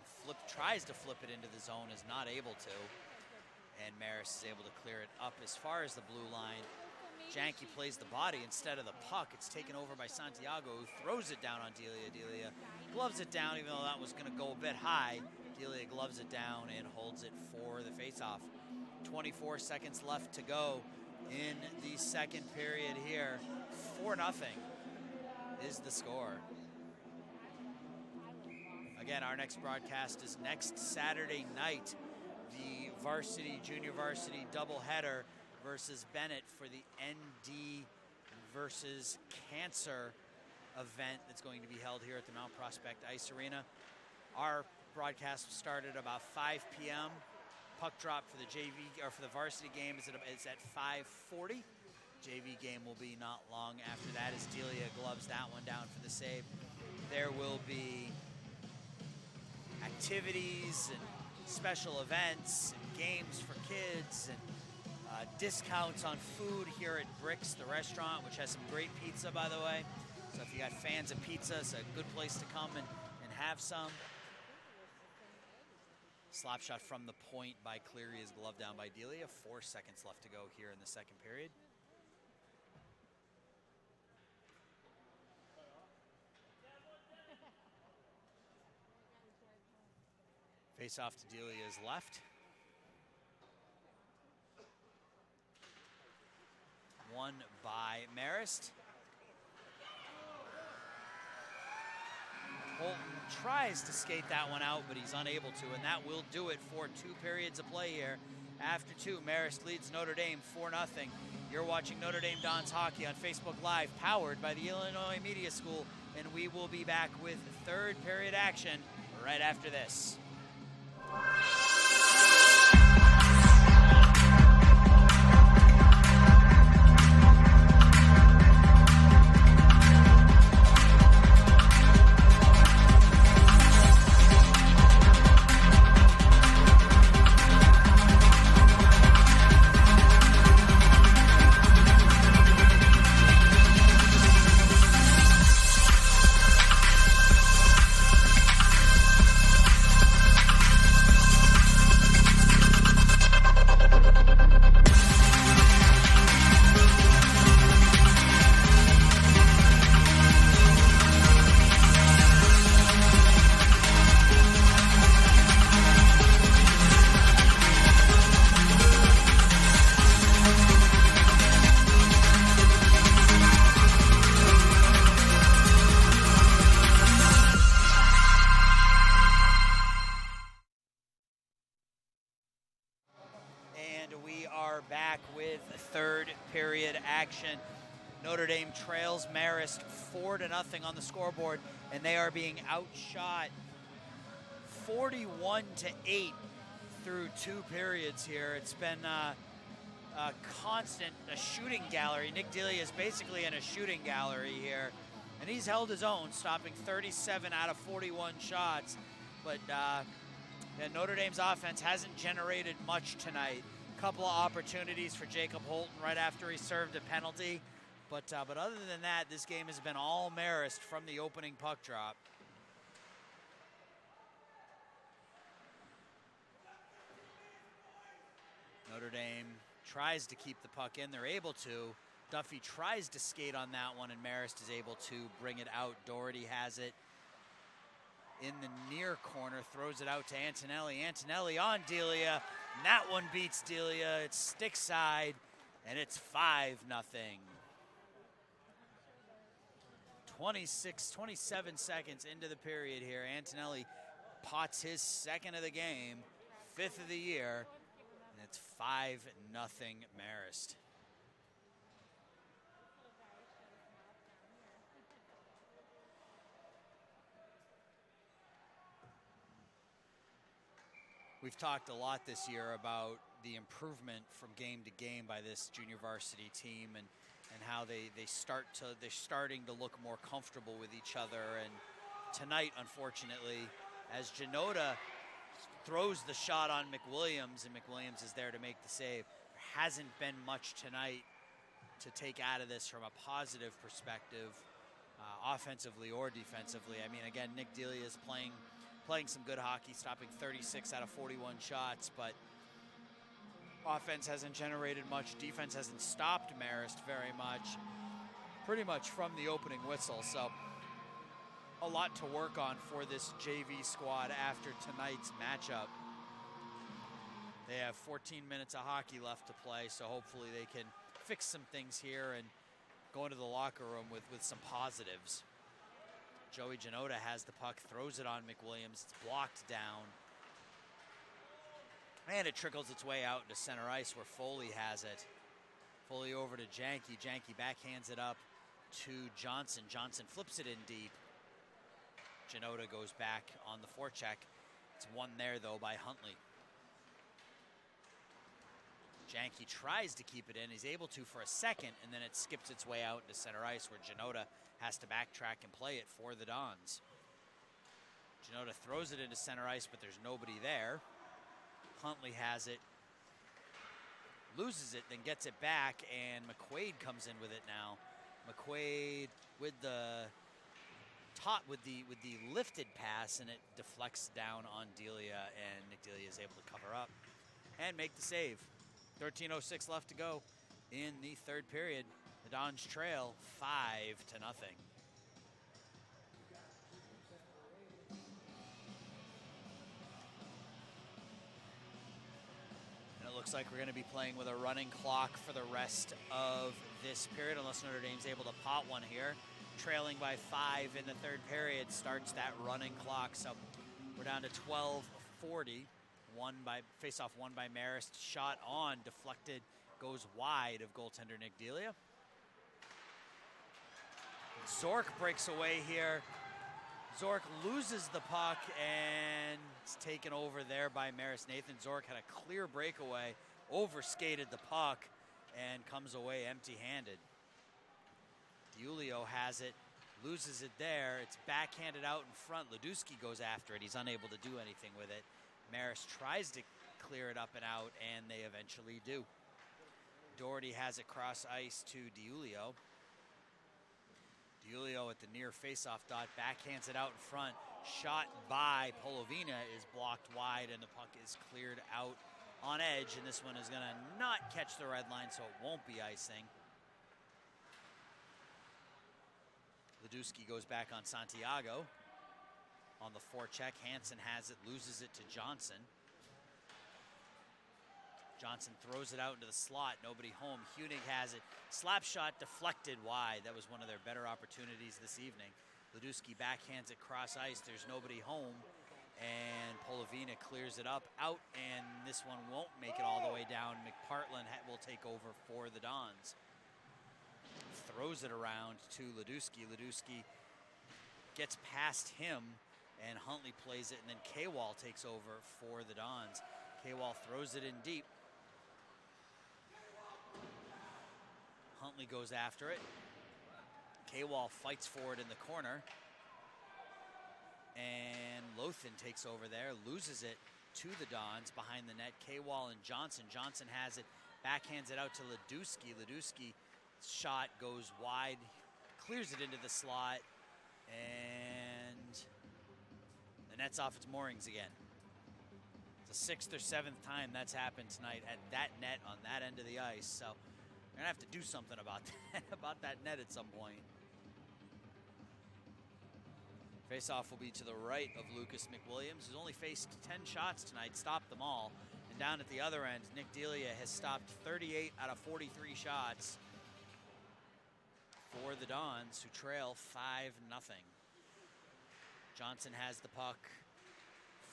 tries to flip it into the zone, is not able to. And Marist is able to clear it up as far as the blue line. Janke plays the body instead of the puck. It's taken over by Santiago, who throws it down on Delia. Delia gloves it down, even though that was going to go a bit high. Delia gloves it down and holds it for the faceoff. 24 seconds left to go in the second period here. 4-0 is the score. Again, our next broadcast is next Saturday night. The varsity, junior varsity doubleheader versus Bennett for the ND versus Cancer event that's going to be held here at the Mount Prospect Ice Arena. Our broadcast started about 5 p.m. Puck drop for the JV or for the varsity game is at 5:40. JV game will be not long after that as Delia gloves that one down for the save. There will be activities and special events and games for kids and discounts on food here at Bricks, the restaurant, which has some great pizza, by the way. So if you got fans of pizza, it's a good place to come and have some. Slap shot from the point by Cleary is gloved down by Delia. 4 seconds left to go here in the second period. Face off to Delia's left. Won by Marist. Holton tries to skate that one out, but he's unable to, and that will do it for 2 periods of play here. After 2, Marist leads Notre Dame 4-0. You're watching Notre Dame Dons Hockey on Facebook Live, powered by the Illinois Media School, and we will be back with third period action right after this. Notre Dame trails Marist 4-0 on the scoreboard, and they are being outshot 41-8 through 2 periods here. It's been a constant shooting gallery. Nick Delia is basically in a shooting gallery here, and he's held his own, stopping 37 out of 41 shots. But Yeah, Notre Dame's offense hasn't generated much tonight. Couple of opportunities for Jacob Holton right after he served a penalty. But other than that, this game has been all Marist from the opening puck drop. Notre Dame tries to keep the puck in. They're able to. Duffy tries to skate on that one, and Marist is able to bring it out. Doherty has it in the near corner, throws it out to Antonelli. Antonelli on Delia. And that one beats Delia. It's stick side, and it's 5-0. 27 seconds into the period here. Antonelli pots his second of the game, 5th of the year, and it's 5-0 Marist. We've talked a lot this year about the improvement from game to game by this junior varsity team, and how they're starting to look more comfortable with each other. And tonight, unfortunately, as Janota throws the shot on McWilliams, and McWilliams is there to make the save, there hasn't been much tonight to take out of this from a positive perspective, offensively or defensively. I mean, again, Nick Delia is playing some good hockey, stopping 36 out of 41 shots, but offense hasn't generated much. Defense hasn't stopped Marist very much, pretty much from the opening whistle. So a lot to work on for this JV squad after tonight's matchup. They have 14 minutes of hockey left to play, so hopefully they can fix some things here and go into the locker room with some positives. Joey Janota has the puck, throws it on McWilliams. It's blocked down. And it trickles its way out into center ice where Foley has it. Foley over to Janke. Janke backhands it up to Johnson. Johnson flips it in deep. Janota goes back on the forecheck. It's won there, though, by Huntley. Janke tries to keep it in. He's able to for a second, and then it skips its way out into center ice where Janota has to backtrack and play it for the Dons. Janota throws it into center ice, but there's nobody there. Huntley has it, loses it, then gets it back, and McQuaid comes in with it now. McQuaid with the lifted pass, and it deflects down on Delia, and Nick Delia is able to cover up and make the save. 13:06 left to go in the third period. The Dons trail 5-0. And it looks like we're going to be playing with a running clock for the rest of this period, unless Notre Dame's able to pot one here. Trailing by 5 in the third period starts that running clock. So we're down to 12:40. Face-off won by Marist. Shot on, deflected, goes wide of goaltender Nick Delia. Zork breaks away here. Zork loses the puck, and it's taken over there by Marist. Nathan Zork had a clear breakaway, overskated the puck, and comes away empty-handed. DiUlio has it, loses it there. It's backhanded out in front. Ledusky goes after it. He's unable to do anything with it. Marist tries to clear it up and out, and they eventually do. Doherty has it cross ice to DiUlio. DiUlio at the near faceoff dot, backhands it out in front. Shot by Polovina is blocked wide, and the puck is cleared out on edge, and this one is going to not catch the red line, so it won't be icing. Ledusky goes back on Santiago. On the forecheck, Hansen has it, loses it to Johnson. Johnson throws it out into the slot, nobody home. Hunig has it, slap shot deflected wide. That was one of their better opportunities this evening. Ledusky backhands it cross ice, there's nobody home, and Polovina clears it up, out, and this one won't make it all the way down. McPartland will take over for the Dons. Throws it around to Ledusky. Ledusky gets past him, and Huntley plays it, and then K-Wall takes over for the Dons. K-Wall throws it in deep. Huntley goes after it. K-Wall fights for it in the corner. And Lothan takes over there, loses it. to the Dons behind the net. K-Wall and Johnson. Johnson has it, backhands it out to Ledusky. Ledusky's shot goes wide, clears it into the slot, and the net's off its moorings again. It's the 6th or 7th time that's happened tonight at that net on that end of the ice. So we're gonna have to do something about that net at some point. Face-off will be to the right of Lucas McWilliams, who's only faced 10 shots tonight, stopped them all. And down at the other end, Nick Delia has stopped 38 out of 43 shots for the Dons, who trail 5-0. Johnson has the puck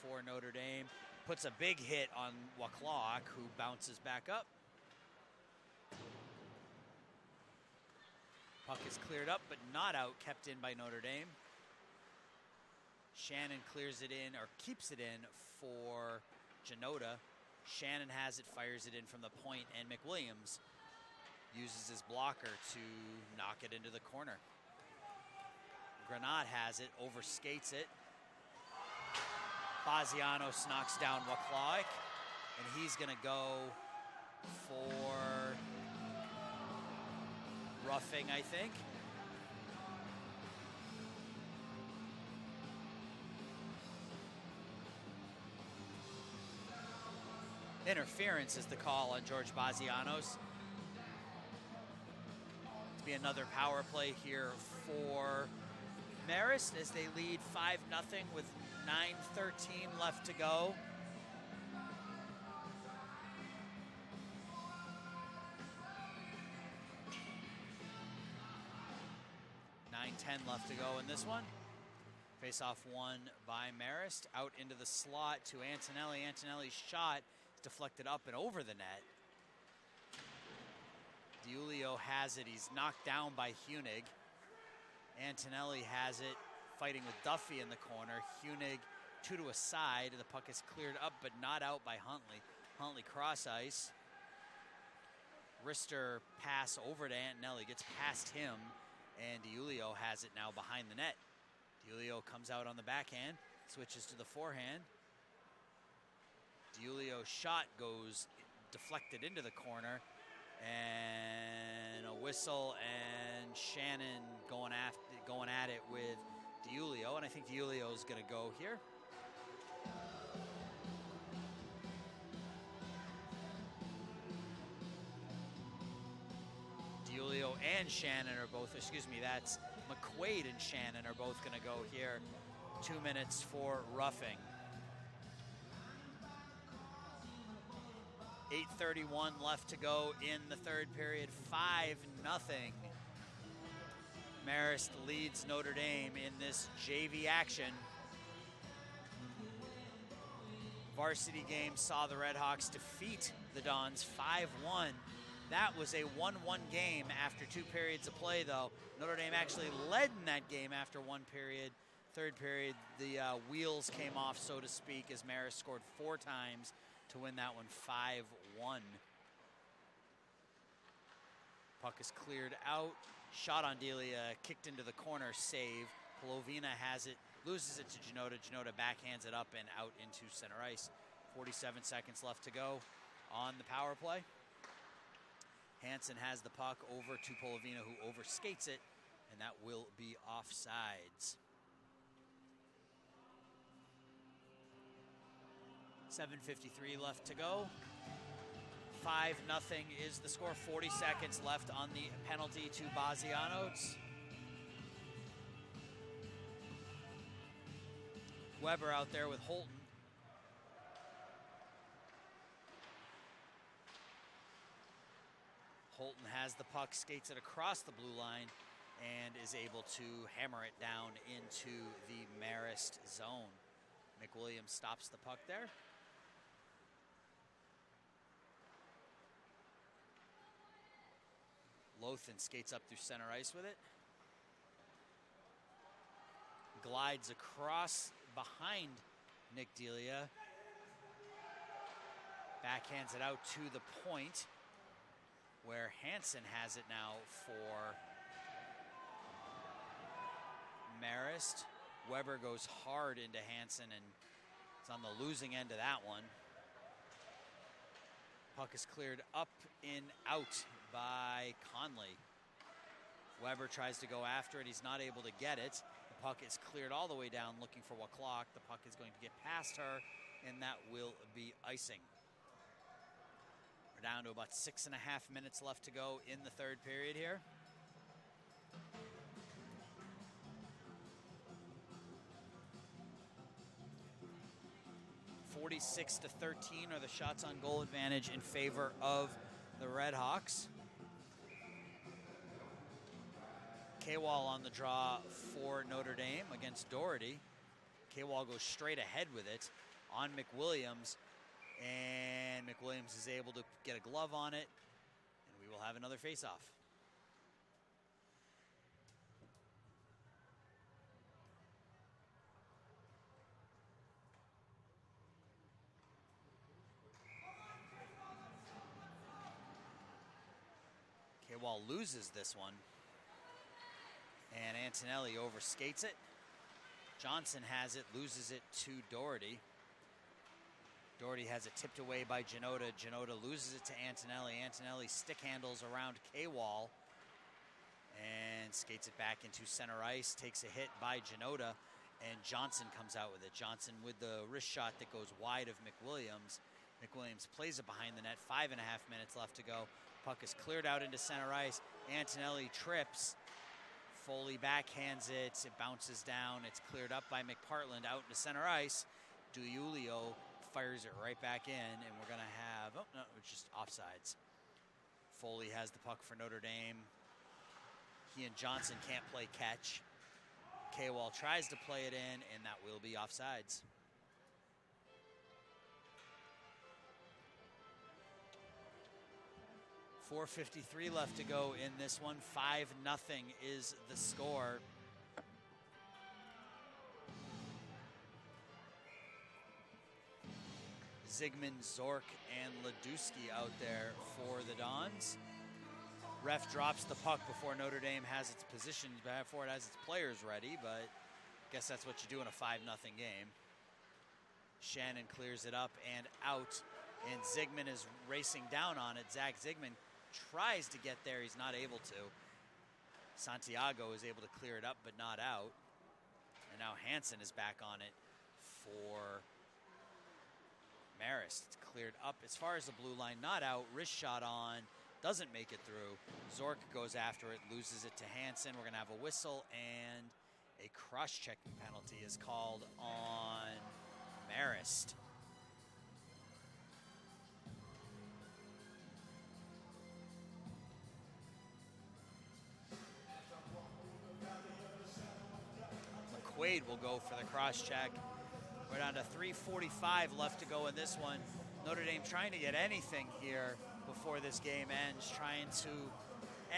for Notre Dame. Puts a big hit on Waclaw, who bounces back up. Puck is cleared up, but not out, kept in by Notre Dame. Shannon clears it in, or keeps it in for Janota. Shannon has it, fires it in from the point, and McWilliams uses his blocker to knock it into the corner. Granat has it, overskates it. Bazianos knocks down Waclaw, and he's gonna go for roughing, I think. Interference is the call on George Bazianos. To be another power play here for Marist as they lead 5-0 with 9:13 left to go. .10 left to go in this one. Face-off won by Marist. Out into the slot to Antonelli. Antonelli's shot is deflected up and over the net. DiUlio has it. He's knocked down by Hunig. Antonelli has it, fighting with Duffy in the corner. Hunig two to a side. The puck is cleared up but not out by Huntley. Huntley cross ice. Rister pass over to Antonelli, gets past him, and DiUlio has it now behind the net. DiUlio comes out on the backhand, switches to the forehand. DiUlio's shot goes deflected into the corner, and a whistle, and Shannon going at it with DiUlio, and I think DiUlio is going to go here. DiUlio and Shannon are both, that's McQuaid and Shannon are both going to go here. 2 minutes for roughing. 8:31 left to go in the third period. 5-0. Marist leads Notre Dame in this JV action. Varsity game saw the Redhawks defeat the Dons 5-1. That was a 1-1 game after 2 periods of play, though. Notre Dame actually led in that game after 1 period. Third period, the wheels came off, so to speak, as Marist scored 4 times to win that one 5-1. Puck is cleared out. Shot on Delia, kicked into the corner, save. Polovina has it, loses it to Janota. Janota backhands it up and out into center ice. 47 seconds left to go on the power play. Hansen has the puck over to Polovina, who overskates it, and that will be offsides. 7:53 left to go. 5-0 is the score. 40 seconds left on the penalty to Bazianos. Weber out there with Holton. Holton has the puck, skates it across the blue line, and is able to hammer it down into the Marist zone. McWilliams stops the puck there. Lothan skates up through center ice with it. Glides across behind Nick Delia. Backhands it out to the point, where Hansen has it now for Marist. Weber goes hard into Hansen and It's on the losing end of that one. Puck is cleared up and out by Conley. Weber tries to go after it. He's not able to get it. The puck is cleared all the way down looking for Waclock. The puck is going to get past her, and that will be icing. We're down to about 6.5 minutes left to go in the third period here. (46-13) are the shots on goal advantage in favor of the Redhawks. K-Wall on the draw for Notre Dame against Doherty. K-Wall goes straight ahead with it on McWilliams, and McWilliams is able to get a glove on it, and we will have another face-off. K-Wall loses this one, and Antonelli overskates it. Johnson has it, loses it to Doherty. Doherty has it tipped away by Janota. Janota loses it to Antonelli. Antonelli stick handles around K-Wall and skates it back into center ice, takes a hit by Janota, and Johnson comes out with it. Johnson with the wrist shot that goes wide of McWilliams. McWilliams plays it behind the net, 5.5 minutes left to go. Puck is cleared out into center ice. Antonelli trips. Foley backhands it. It bounces down. It's cleared up by McPartland out into center ice. DiIulio fires it right back in, and we're going to have, oh, no, it's just offsides. Foley has the puck for Notre Dame. He and Johnson can't play catch. K-Wall tries to play it in, and that will be offsides. 4:53 left to go in this one. 5-0 is the score. Zygmunt, Zorc, and Ladewski out there for the Dons. Ref drops the puck before Notre Dame has its position, before it has its players ready, but I guess that's what you do in a 5-0 game. Shannon clears it up and out, and Zygmunt is racing down on it. Zach Zygmunt tries to get there, he's not able to. Santiago is able to clear it up, but not out. And now Hansen is back on it for Marist. It's cleared up as far as the blue line, not out. Wrist shot on, doesn't make it through. Zorc goes after it, loses it to Hansen. We're going to have a whistle, and a cross-checking penalty is called on Marist. McQuaid will go for the cross-check. We're down to 3:45 left to go in this one. Notre Dame trying to get anything here before this game ends, trying to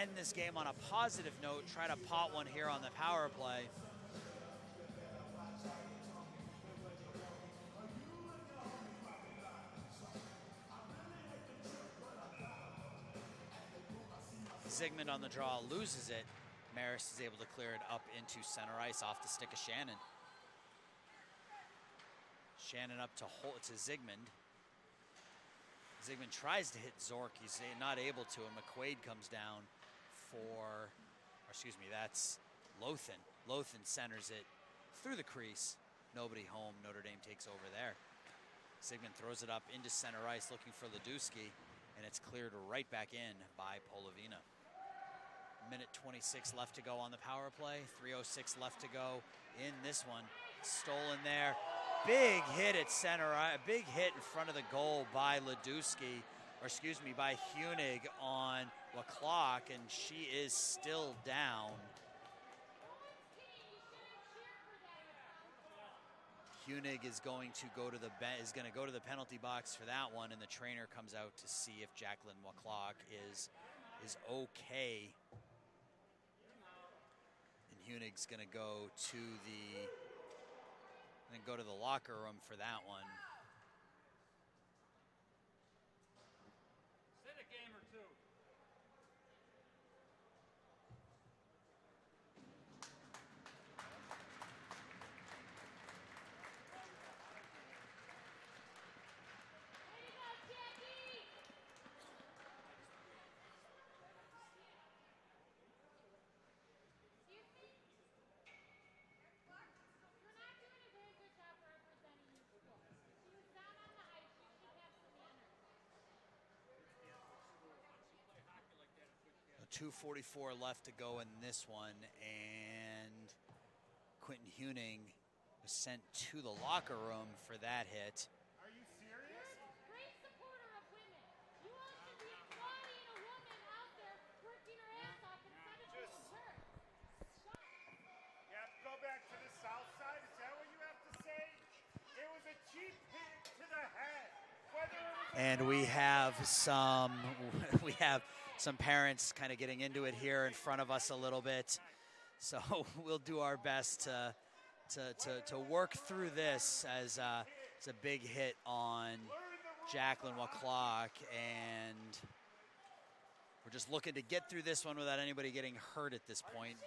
end this game on a positive note, try to pot one here on the power play. Zygmunt on the draw loses it. Marist is able to clear it up into center ice off the stick of Shannon. Shannon up to Zygmunt. Zygmunt tries to hit Zorc. He's not able to, and McQuaid comes down for, or excuse me, that's Lothan. Lothan centers it through the crease. Nobody home. Notre Dame takes over there. Zygmunt throws it up into center ice looking for Ladewski, and it's cleared right back in by Polovina. Minute 26 left to go on the power play. 3:06 left to go in this one. Stolen there. Big hit at center, a big hit in front of the goal by Ladewski, or excuse me, by Hunig on Waclock, and she is still down. Hunig is going to go to the penalty box for that one, and the trainer comes out to see if Jacqueline Waclock is okay. And Hunig's going to go to the locker room for that one. Sit a game or two. 2:44 left to go in this one, and Quentin Huning was sent to the locker room for that hit. Are you serious? Great supporter of women. You want to be applauding a woman out there working her ass off instead of being hurt. Shut. You have to go back to the south side? Is that what you have to say? It was a cheap hit to the head. Whether it was And we have some parents kind of getting into it here in front of us a little bit. So we'll do our best to work through this as it's a big hit on Jacqueline Waclock, and we're just looking to get through this one without anybody getting hurt at this point.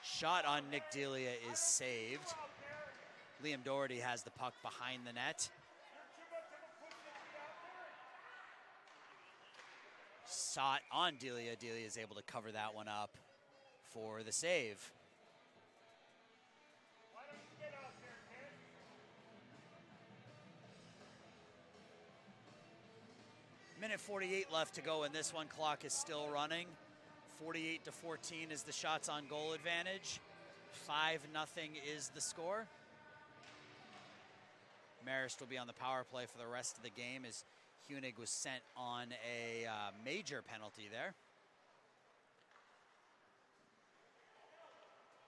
Shot on Nick Delia is saved. Liam Doherty has the puck behind the net. Shot on Delia. Delia is able to cover that one up for the save. Why don't you get out there, kid? Minute 48 left to go, and this one clock is still running. 48-14 is the shots on goal advantage. 5-0 is the score. Marist will be on the power play for the rest of the game as Hunig was sent on a major penalty there.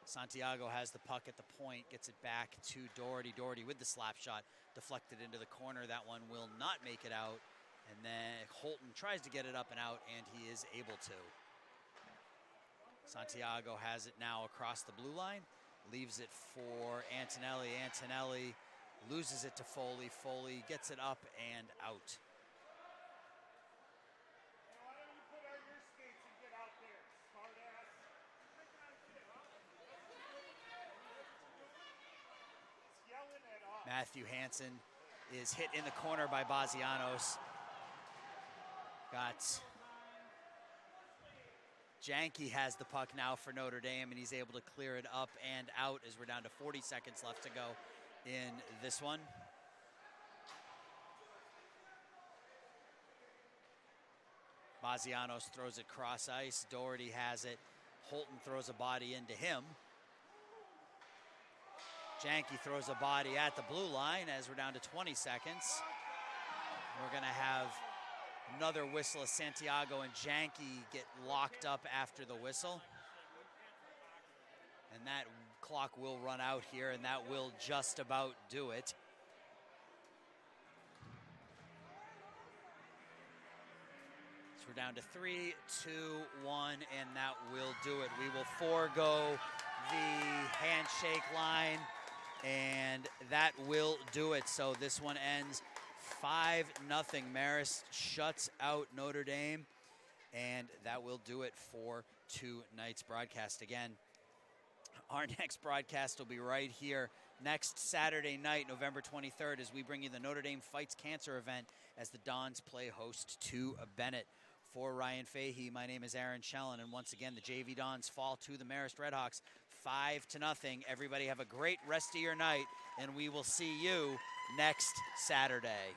Santiago has the puck at the point, gets it back to Doherty. Doherty with the slap shot, deflected into the corner. That one will not make it out. And then Holton tries to get it up and out, and he is able to. Santiago has it now across the blue line, leaves it for Antonelli. Antonelli loses it to Foley. Foley gets it up and out. Why don't you put on your skates and get out there, smart ass? It's yelling at us. Matthew Hansen is hit in the corner by Bazianos. Got Janke has the puck now for Notre Dame, and he's able to clear it up and out as we're down to 40 seconds left to go in this one. Bazianos throws it cross ice. Doherty has it. Holton throws a body into him. Janke throws a body at the blue line as we're down to 20 seconds. We're going to have another whistle as Santiago and Janke get locked up after the whistle. And that clock will run out here, and that will just about do it. So we're down to 3, 2, 1, and that will do it. We will forego the handshake line, and that will do it. So this one ends 5-0. Marist shuts out Notre Dame, and that will do it for tonight's broadcast. Again, our next broadcast will be right here next Saturday night, November 23rd, as we bring you the Notre Dame Fights Cancer event as the Dons play host to Bennett. For Ryan Fahey, my name is Aaron Schellen, and once again, the JV Dons fall to the Marist Redhawks 5-0. Everybody have a great rest of your night, and we will see you next Saturday.